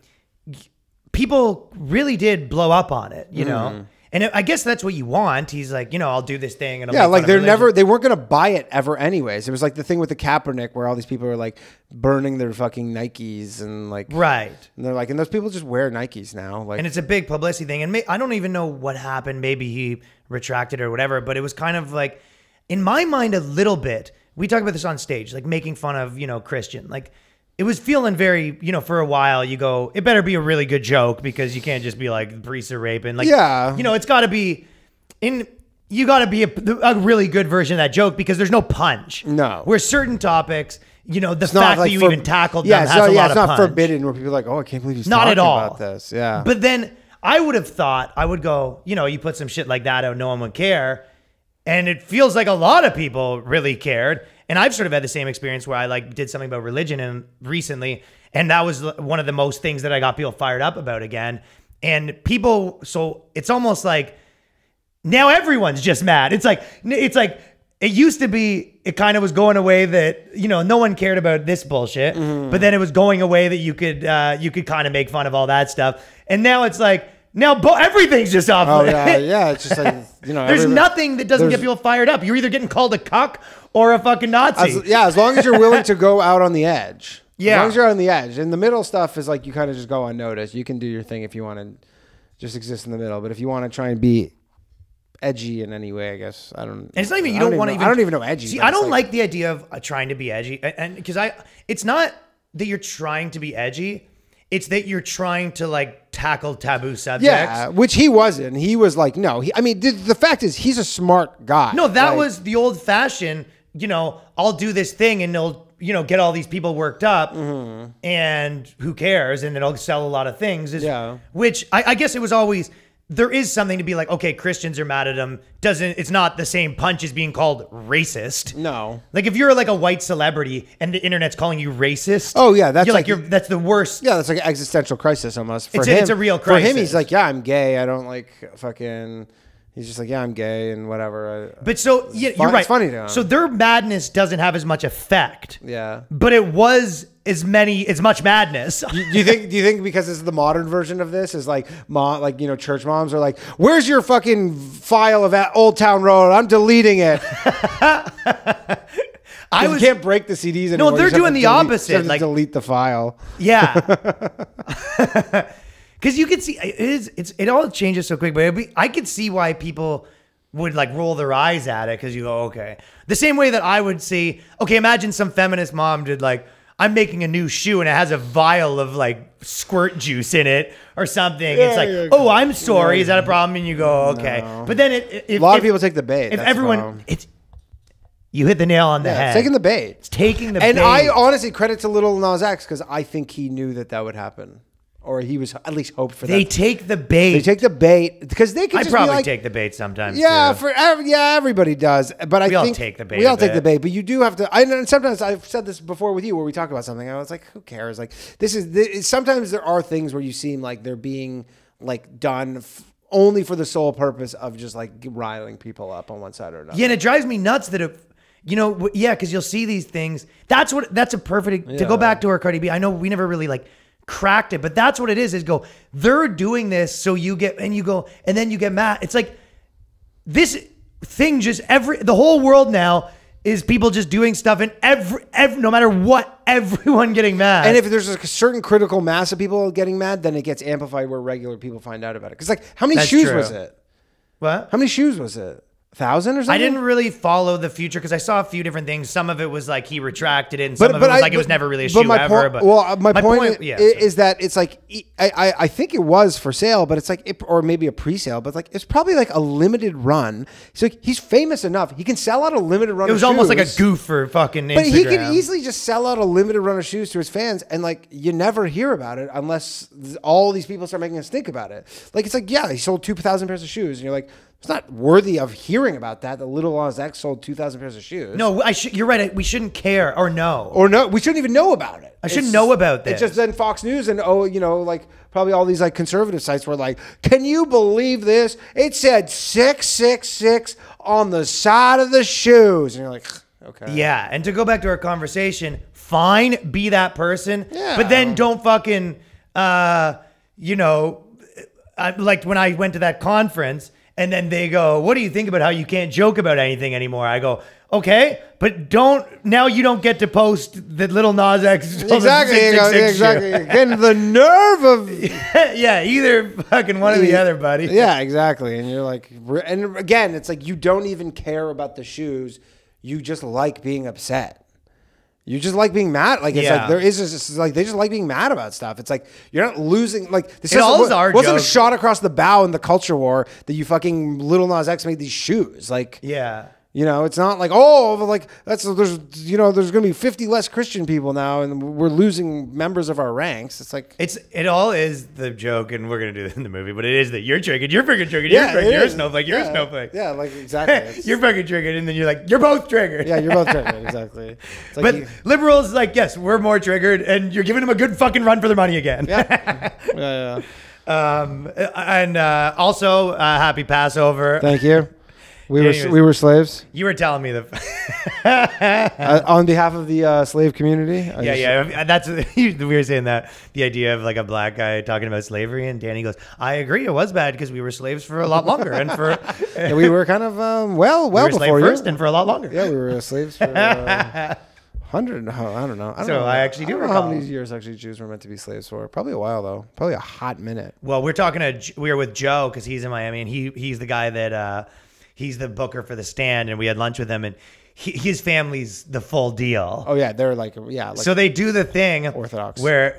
Speaker 2: people really did blow up on it, you know? And I guess that's what you want. He's like, I'll do this thing. And I'll make fun of
Speaker 3: they weren't going to buy it ever anyways. It was like the thing with the Kaepernick where all these people were like burning their fucking Nikes and like.
Speaker 2: Right.
Speaker 3: And they're like, and those people just wear Nikes now. Like,
Speaker 2: and it's a big publicity thing. And I don't even know what happened. Maybe he retracted or whatever, but it was kind of like, in my mind, a little bit, we talk about this on stage, like making fun of, Christian, like it was feeling very, for a while you go, it better be a really good joke because you can't just be like priests are raping. Like, it's got to be you got to be a really good version of that joke because there's no punch.
Speaker 3: No.
Speaker 2: Where certain topics, the
Speaker 3: it's
Speaker 2: fact that you even tackled them has a lot of punch.
Speaker 3: it's not forbidden where people are like, oh, I can't believe he's
Speaker 2: not
Speaker 3: talking
Speaker 2: at all
Speaker 3: about this. Yeah.
Speaker 2: But then I would have thought, I would go, you put some shit like that out, no one would care. And it feels like a lot of people really cared. And I've sort of had the same experience where I did something about religion recently. And that was one of the most things that I got people fired up about again. And people, so it's almost like now everyone's just mad. It's like it used to be, it kind of was going away that, no one cared about this bullshit, but then it was going away that you could kind of make fun of all that stuff. And now it's like, everything's just off.
Speaker 3: Oh yeah. It's just like,
Speaker 2: there's nothing that doesn't get people fired up. You're either getting called a cuck or a fucking Nazi.
Speaker 3: As long as you're willing to go out on the edge.
Speaker 2: Yeah.
Speaker 3: As long as you're out on the edge. And the middle stuff is like, you kind of just go unnoticed. You can do your thing if you want to just exist in the middle. But if you want to try and be edgy in any way, I guess, I don't.
Speaker 2: And it's not even, you don't want to even.
Speaker 3: I don't even know edgy.
Speaker 2: See, I don't like the idea of trying to be edgy. And because it's not that you're trying to be edgy. It's that you're trying to tackle taboo subjects.
Speaker 3: Yeah, which he wasn't. He was like, no. The fact is, he's a smart guy.
Speaker 2: No, that was the old fashioned, I'll do this thing and it'll, get all these people worked up and who cares? And it'll sell a lot of things. Which I guess it was always, there is something to be like, okay, Christians are mad at him. It's not the same punch as being called racist.
Speaker 3: No.
Speaker 2: Like if you're like a white celebrity and the internet's calling you racist.
Speaker 3: Oh yeah. That's
Speaker 2: that's the worst.
Speaker 3: Yeah. That's like an existential crisis almost.
Speaker 2: It's a real crisis.
Speaker 3: For him, he's like, yeah, I'm gay. I don't like fucking, he's just like, yeah, I'm gay and whatever.
Speaker 2: But so you're right.
Speaker 3: It's funny to him.
Speaker 2: So their madness doesn't have as much effect.
Speaker 3: Yeah.
Speaker 2: But it was as much madness.
Speaker 3: Do you think because this is the modern version of this is like church moms are like, where's your fucking file of Old Town Road? I'm deleting it. You can't break the CDs anymore.
Speaker 2: No, they're doing the opposite.
Speaker 3: You have to delete the file.
Speaker 2: Yeah. Because you can see it all changes so quick, but I could see why people would roll their eyes at it because you go, okay. The same way that I would see, okay, imagine some feminist mom did I'm making a new shoe and it has a vial of squirt juice in it or something.
Speaker 3: Yeah,
Speaker 2: it's oh, I'm sorry. Is that a problem? And you go, okay.
Speaker 3: No.
Speaker 2: But then
Speaker 3: a lot of people take the bait.
Speaker 2: If everyone, you hit the nail on the head.
Speaker 3: It's taking the bait.
Speaker 2: It's taking the bait.
Speaker 3: And I honestly credit to Lil Nas X because I think he knew that would happen. Or he was at least hoped for that.
Speaker 2: They take the bait.
Speaker 3: They take the bait because they could.
Speaker 2: I probably take the bait sometimes.
Speaker 3: Yeah,
Speaker 2: too.
Speaker 3: Everybody does. But I think
Speaker 2: all take the bait.
Speaker 3: We all take the bait. But you do have to. And sometimes I've said this before with you, where we talk about something. I was like, who cares? Sometimes there are things where you seem like they're being done only for the sole purpose of just riling people up on one side or another.
Speaker 2: Yeah, and it drives me nuts that because you'll see these things. That's a perfect to go back to our Cardi B. I know we never really cracked it, but that's what it is they're doing this so you get and you go and then you get mad. It's like this thing the whole world now is people just doing stuff and every no matter what, everyone getting mad.
Speaker 3: And if there's a certain critical mass of people getting mad, then it gets amplified where regular people find out about it. Because how many shoes was it?
Speaker 2: What?
Speaker 3: How many shoes was it? 1,000 or something?
Speaker 2: I didn't really follow the future because I saw a few different things. Some of it was he retracted it, and some of it was it was never really a shoe ever.
Speaker 3: My point is that it's I think it was for sale, but it's or maybe a pre-sale, but it's probably a limited run. So he's famous enough. He can sell out a limited run.
Speaker 2: It was almost like a goof for fucking Instagram.
Speaker 3: But he could easily just sell out a limited run of shoes to his fans, and you never hear about it unless all these people start making us think about it. He sold 2,000 pairs of shoes, and you're like, it's not worthy of hearing about that. The Lil Nas X sold 2,000 pairs of shoes.
Speaker 2: No, you're right. We shouldn't care or know.
Speaker 3: We shouldn't even know about it.
Speaker 2: I shouldn't know about this.
Speaker 3: It's just then Fox News and probably all these conservative sites were can you believe this? It said 666 on the side of the shoes, and you're like, okay.
Speaker 2: Yeah, and to go back to our conversation, fine, be that person,
Speaker 3: yeah.
Speaker 2: But then don't fucking, when I went to that conference. And then they go, what do you think about how you can't joke about anything anymore? I go, okay, but now you don't get to post the Lil Nas X.
Speaker 3: Exactly. Again, the nerve of.
Speaker 2: Yeah, either fucking one or the other, buddy.
Speaker 3: Yeah, exactly. And you're and again, it's you don't even care about the shoes. You just like being upset. You just like being mad. Like, it's
Speaker 2: Yeah.
Speaker 3: like, they just like being mad about stuff. It's like, you're not losing. Like, this
Speaker 2: all our
Speaker 3: wasn't a
Speaker 2: jokes.
Speaker 3: shot across the bow in the culture war that you fucking Little Nas X made these shoes. Like,
Speaker 2: Yeah.
Speaker 3: you know, it's not like, oh, like there's going to be 50 less Christian people now and we're losing members of our ranks. It's like,
Speaker 2: It all is the joke, and we're gonna do this in the movie, but it is that you're triggered, you're freaking triggered,
Speaker 3: Yeah,
Speaker 2: you're
Speaker 3: it
Speaker 2: you're a
Speaker 3: is.
Speaker 2: snowflake, you're a
Speaker 3: Yeah.
Speaker 2: snowflake.
Speaker 3: Yeah, like, exactly. It's-
Speaker 2: You're fucking triggered, and then you're like, you're both triggered.
Speaker 3: yeah, you're both triggered. Exactly. It's like
Speaker 2: But liberals, like, yes, we're more triggered, and you're giving them a good fucking run for their money again.
Speaker 3: yeah. Yeah.
Speaker 2: And also, happy Passover.
Speaker 3: Thank you.
Speaker 2: Anyways.
Speaker 3: We were slaves.
Speaker 2: You were telling me the.
Speaker 3: On behalf of the slave community.
Speaker 2: Yeah. That's we were saying that the idea of like a black guy talking about slavery, and Danny goes, "I agree, it was bad because we were slaves for a lot longer, and for
Speaker 3: Yeah, we were kind of well
Speaker 2: we were
Speaker 3: before
Speaker 2: slave
Speaker 3: you.
Speaker 2: first and for a lot longer."
Speaker 3: Yeah, we were slaves for 100. I don't know.
Speaker 2: I actually do
Speaker 3: I don't know how
Speaker 2: recall.
Speaker 3: many years actually Jews were meant to be slaves for. Probably a while though. Probably a hot minute.
Speaker 2: Well, we were with Joe because he's in Miami, and he's the guy that he's the booker for the Stand, and we had lunch with him, and his family's the full deal.
Speaker 3: Oh yeah, they're like
Speaker 2: So they do the thing
Speaker 3: Orthodox.
Speaker 2: where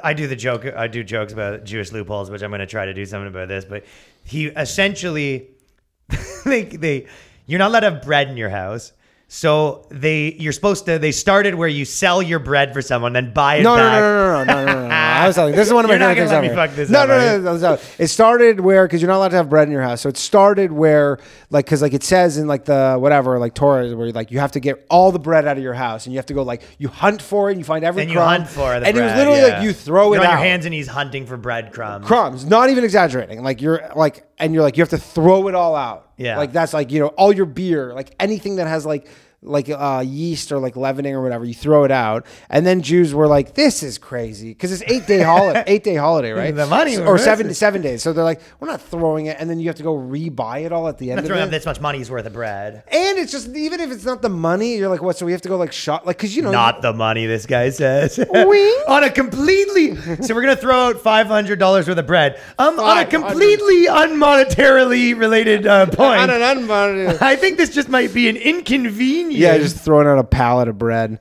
Speaker 2: I do jokes about Jewish loopholes, which I'm going to try to do something about this, but he essentially you're not allowed to have bread in your house. So they started where you sell your bread for someone, then buy it
Speaker 3: No.
Speaker 2: back.
Speaker 3: I was telling you, this is one of my
Speaker 2: You're not
Speaker 3: favorite
Speaker 2: gonna
Speaker 3: things
Speaker 2: let me
Speaker 3: ever.
Speaker 2: fuck this up, are you?
Speaker 3: No. It started where, because you're not allowed to have bread in your house. So it started where, like, because like it says in like the whatever, like Torah, where like you have to get all the bread out of your house, and you have to go like you hunt for it, and you find every
Speaker 2: And you
Speaker 3: crumb,
Speaker 2: hunt for the
Speaker 3: and
Speaker 2: bread.
Speaker 3: it was literally
Speaker 2: yeah.
Speaker 3: like you throw it
Speaker 2: You're on
Speaker 3: out.
Speaker 2: your hands and knees hunting for breadcrumbs.
Speaker 3: Crumbs, not even exaggerating. Like you're like, and you're like you have to throw it all out.
Speaker 2: Yeah.
Speaker 3: Like that's like, you know, all your beer, like anything that has like yeast or like leavening or whatever, you throw it out. And then Jews were like, this is crazy because it's 8-day holiday, right?
Speaker 2: The money
Speaker 3: or
Speaker 2: was
Speaker 3: 7 days. So they're like, we're not throwing it, and then you have to go rebuy it all at the end
Speaker 2: Not
Speaker 3: of
Speaker 2: throwing up
Speaker 3: it.
Speaker 2: this much money's worth of bread.
Speaker 3: And it's just, even if it's not the money, you're like, what? So we have to go like shot, like, because you know,
Speaker 2: Not the money, this guy says.
Speaker 3: Wink.
Speaker 2: On a completely. So we're gonna throw out $500 worth of bread. On a
Speaker 3: 500.
Speaker 2: completely unmonetarily related point.
Speaker 3: on an unmoneted.
Speaker 2: I think this just might be an inconvenience.
Speaker 3: Yeah, just throwing out a pallet of bread.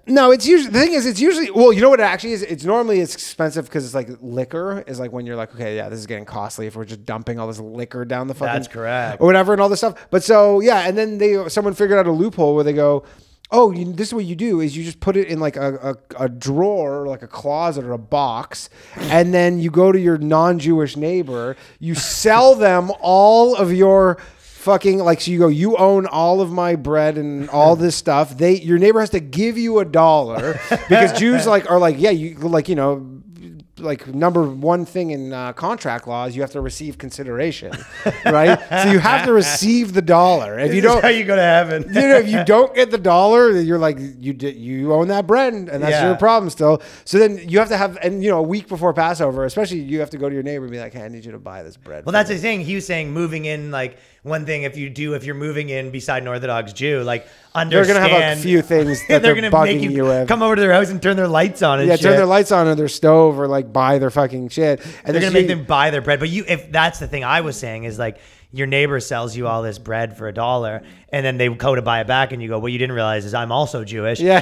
Speaker 3: No, it's usually, the thing is, it's usually, well, you know what it actually is? It's normally it's expensive because it's like liquor is like when you're like, okay, yeah, this is getting costly if we're just dumping all this liquor down the fucking.
Speaker 2: That's correct.
Speaker 3: Or whatever and all this stuff. But so, yeah, and then someone figured out a loophole where they go, oh, this is what you do is you just put it in like a drawer, or like a closet or a box, and then you go to your non-Jewish neighbor, you sell them all of your fucking, like, so you go, you own all of my bread and all this stuff. Your neighbor has to give you $1 because Jews are like, yeah, you like, you know, like number one thing in contract laws, you have to receive consideration, right? So you have to receive the dollar. If you
Speaker 2: This is
Speaker 3: don't,
Speaker 2: how you go to heaven.
Speaker 3: you know, if you don't get the dollar, then you're like, you own that bread, and that's
Speaker 2: Yeah.
Speaker 3: your problem still. So then you have to have, and you know, a week before Passover, especially, you have to go to your neighbor and be like, hey, I need you to buy this bread.
Speaker 2: Well, that's the thing. He was saying moving in, like, one thing if you're moving in beside an Orthodox Jew, like,
Speaker 3: They're
Speaker 2: understand.
Speaker 3: gonna have a few things that they're
Speaker 2: gonna
Speaker 3: bugging
Speaker 2: make
Speaker 3: you with.
Speaker 2: come over to their house and turn their lights on and
Speaker 3: Yeah,
Speaker 2: shit.
Speaker 3: turn their lights on, or their stove, or like buy their fucking shit. And
Speaker 2: They're
Speaker 3: then
Speaker 2: gonna make them buy their bread. But if that's the thing I was saying is like your neighbor sells you all this bread for $1, and then they go to buy it back, and you go, well, you didn't realize is I'm also Jewish.
Speaker 3: Yeah.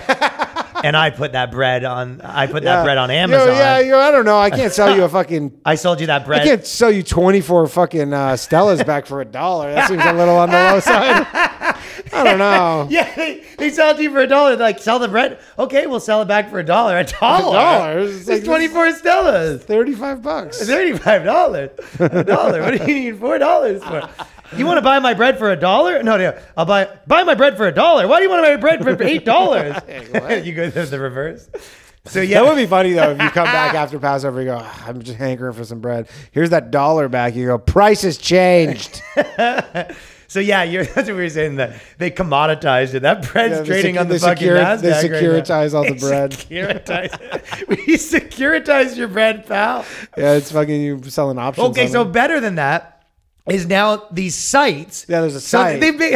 Speaker 2: And I put that bread on. I put
Speaker 3: Yeah.
Speaker 2: that bread on Amazon.
Speaker 3: I don't know. I can't sell you a fucking.
Speaker 2: I sold you that bread.
Speaker 3: I can't sell you 24 fucking Stellas back for $1. That seems a little on the low side. I don't know.
Speaker 2: Yeah, they sell it to you for $1. They're like, sell the bread. Okay, we'll sell it back for $1. $1.
Speaker 3: It's
Speaker 2: It's
Speaker 3: like
Speaker 2: 24 Stellas.
Speaker 3: $35.
Speaker 2: $35. $1. What do you need $4 for? You want to buy my bread for $1? No. I'll buy my bread for $1. Why do you want to buy my bread for $8? You go the reverse. So yeah,
Speaker 3: That would be funny though if you come back after Passover, you go, "Ah, I'm just hankering for some bread. Here's that $1 back. You go, price has changed.
Speaker 2: So yeah, that's what we were saying, that they commoditized it. That bread's trading on the fucking NASDAQ.
Speaker 3: They
Speaker 2: right now.
Speaker 3: securitize all the bread.
Speaker 2: We securitize your bread, pal.
Speaker 3: Yeah, it's fucking you selling options.
Speaker 2: Okay,
Speaker 3: on
Speaker 2: so
Speaker 3: it.
Speaker 2: better than that, is now these sites.
Speaker 3: Yeah, there's a site.
Speaker 2: They make,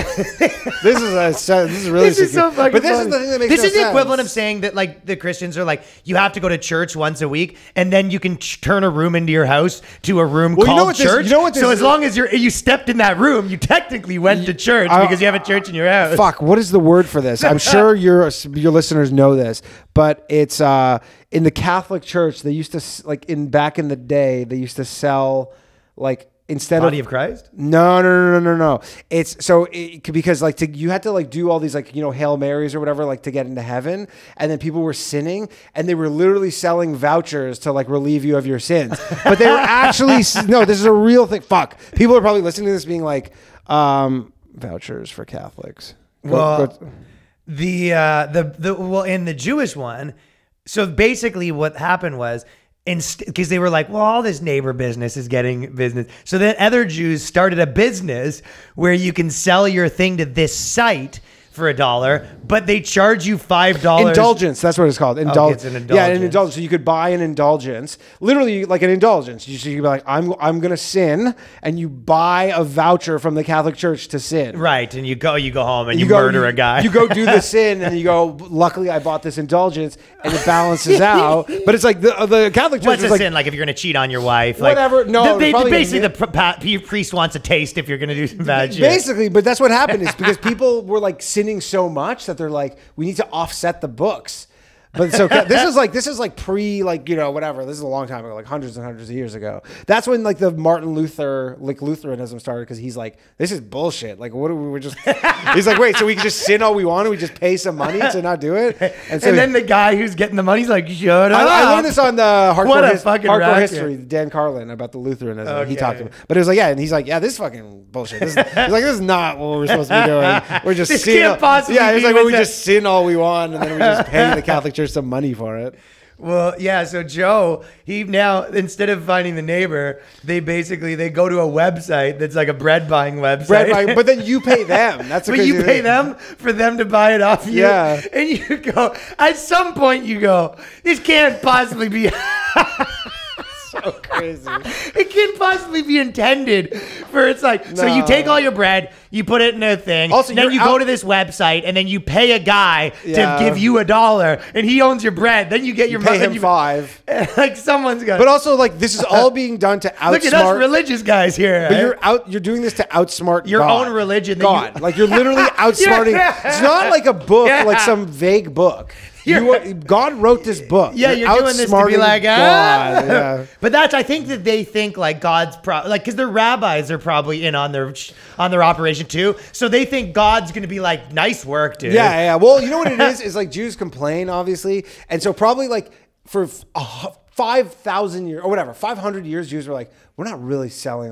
Speaker 3: This is really
Speaker 2: this is so fucking
Speaker 3: But this
Speaker 2: funny.
Speaker 3: is the thing that makes
Speaker 2: This
Speaker 3: no
Speaker 2: is the
Speaker 3: sense.
Speaker 2: equivalent of saying that like the Christians are like, you have to go to church once a week, and then you can turn a room into your house to a room
Speaker 3: Well, you know
Speaker 2: called
Speaker 3: what this-
Speaker 2: church.
Speaker 3: you know what this
Speaker 2: so
Speaker 3: is-
Speaker 2: as long as you stepped in that room, you technically went to church because you have a church in your house.
Speaker 3: Fuck, what is the word for this? I'm sure your listeners know this, but it's in the Catholic Church. They used to back in the day. They used to sell like instead
Speaker 2: Body of Christ?
Speaker 3: No. It's so because you had to do all these Hail Marys or whatever to get into heaven, and then people were sinning, and they were literally selling vouchers to relieve you of your sins. But they were actually no. This is a real thing. Fuck, people are probably listening to this being like vouchers for Catholics.
Speaker 2: Well, in the Jewish one, so basically what happened was, because they were like, well, all this neighbor business is getting business. So then other Jews started a business where you can sell your thing to this site for $1, but they charge you $5.
Speaker 3: Indulgence, that's what it's called.
Speaker 2: It's an indulgence.
Speaker 3: Yeah, an indulgence. So you could buy an indulgence, literally like an indulgence. You could be like, I'm gonna sin, and you buy a voucher from the Catholic Church to sin.
Speaker 2: Right, and you go home and you murder a guy.
Speaker 3: You go do the sin, and you go, luckily I bought this indulgence, and it balances out. But it's like the Catholic Church
Speaker 2: What's
Speaker 3: is
Speaker 2: a
Speaker 3: like,
Speaker 2: sin? Like if you're going to cheat on your wife?
Speaker 3: Whatever. No, probably
Speaker 2: basically the priest wants a taste if you're going to do some bad shit.
Speaker 3: Basically, but that's what happened is because people were sinning so much that they're like, we need to offset the books. But so this is pre whatever. This is a long time ago, hundreds and hundreds of years ago. That's when the Martin Luther Lutheranism started, because he's like, this is bullshit. What do we just? He's like, wait, so we can just sin all we want and we just pay some money to not do it?
Speaker 2: And then the guy who's getting the money's like, shut up.
Speaker 3: I learned this on the hardcore
Speaker 2: racket.
Speaker 3: history, Dan Carlin, about the Lutheranism.
Speaker 2: Okay.
Speaker 3: He talked about, but it was and he's like, yeah, this is fucking bullshit. This is not what we're supposed to be doing. We're just
Speaker 2: This
Speaker 3: sin.
Speaker 2: can't possibly
Speaker 3: Yeah, he's
Speaker 2: be
Speaker 3: like,
Speaker 2: what
Speaker 3: we
Speaker 2: that-
Speaker 3: just sin all we want, and then we just pay the Catholic Church some money for it.
Speaker 2: Well, yeah. So Joe, he now, instead of finding the neighbor, they go to a website that's like a bread buying website.
Speaker 3: But then you pay them. That's the
Speaker 2: but
Speaker 3: crazy
Speaker 2: you pay
Speaker 3: thing.
Speaker 2: them for them to buy it off you.
Speaker 3: Yeah.
Speaker 2: And you go, at some point you go, this can't possibly be
Speaker 3: So crazy.
Speaker 2: it can't possibly be intended for so you take all your bread, you put it in a thing,
Speaker 3: Also,
Speaker 2: then
Speaker 3: you're
Speaker 2: you go to this website, and then you pay a guy
Speaker 3: Yeah.
Speaker 2: to give you $1, and he owns your bread. Then you get your
Speaker 3: Pay
Speaker 2: money.
Speaker 3: him $5.
Speaker 2: Someone's got.
Speaker 3: But also, this is all being done to outsmart.
Speaker 2: Look at us religious guys here.
Speaker 3: But you're doing this to outsmart
Speaker 2: Your
Speaker 3: God.
Speaker 2: own religion that
Speaker 3: God. You're literally outsmarting. It's not like a book, like some vague book. God wrote this book.
Speaker 2: Yeah, you're doing this to be
Speaker 3: outsmarting
Speaker 2: like,
Speaker 3: God. Yeah.
Speaker 2: But I think that they think God's because their rabbis are probably in on their operation too. So they think God's going to be like, nice work, dude.
Speaker 3: Yeah. Well, you know what it is Jews complain, obviously. And so probably for 5,000 years or whatever, 500 years, Jews were like, we're not really selling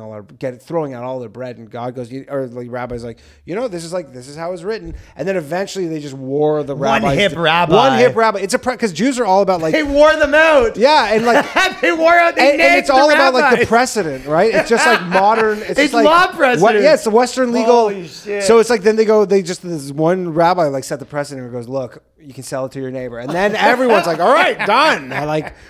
Speaker 3: throwing out all their bread. And God goes, or the rabbi's like, this is how it's written. And then eventually they just wore the rabbis.
Speaker 2: One hip rabbi.
Speaker 3: One hip rabbi. It's because Jews are all about
Speaker 2: They wore them out.
Speaker 3: yeah. And
Speaker 2: they wore out. They
Speaker 3: and it's all about the precedent, right? It's just modern. It's just
Speaker 2: law precedent.
Speaker 3: Yeah, it's the Western legal.
Speaker 2: Holy shit.
Speaker 3: So it's then this one rabbi set the precedent and goes, look, you can sell it to your neighbor, and then everyone's like, all right, done.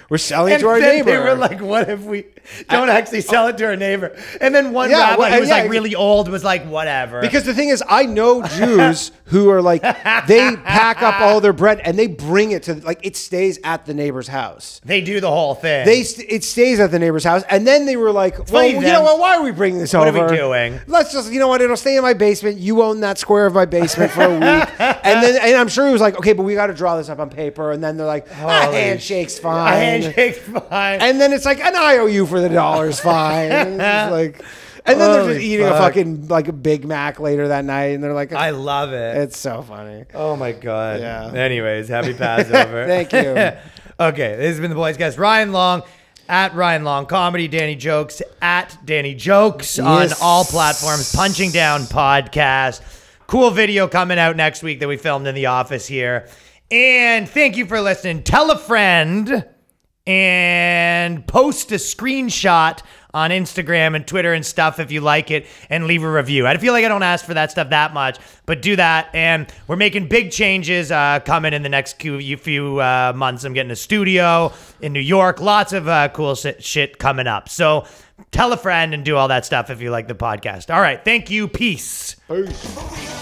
Speaker 3: We're selling it to our neighbor.
Speaker 2: They were like, what if we don't actually sell it to our neighbor? And then one rabbi who was really old was like, whatever.
Speaker 3: Because the thing is, I know Jews who are they pack up all their bread and they bring it to it stays at the neighbor's house.
Speaker 2: They do the whole thing.
Speaker 3: It stays at the neighbor's house, and then they were like, well, you know what? Why are we bringing this over?
Speaker 2: What are we doing?
Speaker 3: Let's just, it'll stay in my basement. You own that square of my basement for a week, and I'm sure he was like, okay, but we got to draw this up on paper, and then they're like, a handshake's fine.
Speaker 2: A handshake's fine.
Speaker 3: And then it's like an IOU for the $1's fine. And it's and then they're just eating a fucking a Big Mac later that night, and they're like,
Speaker 2: I love it.
Speaker 3: It's so funny.
Speaker 2: Oh my God.
Speaker 3: Yeah.
Speaker 2: Anyways, happy Passover.
Speaker 3: Thank you.
Speaker 2: Okay, this has been the Boyscast. Ryan Long at Ryan Long Comedy, Danny Jokes at Danny Jokes on all platforms. Punching Down Podcast. Cool video coming out next week that we filmed in the office here. And thank you for listening. Tell a friend. and post a screenshot on Instagram and Twitter and stuff if you like it, and leave a review. I feel like I don't ask for that stuff that much, but do that. And we're making big changes coming in the next few months. I'm getting a studio in New York. Lots of cool shit coming up. So tell a friend and do all that stuff if you like the podcast. All right. Thank you. Peace.
Speaker 3: Peace.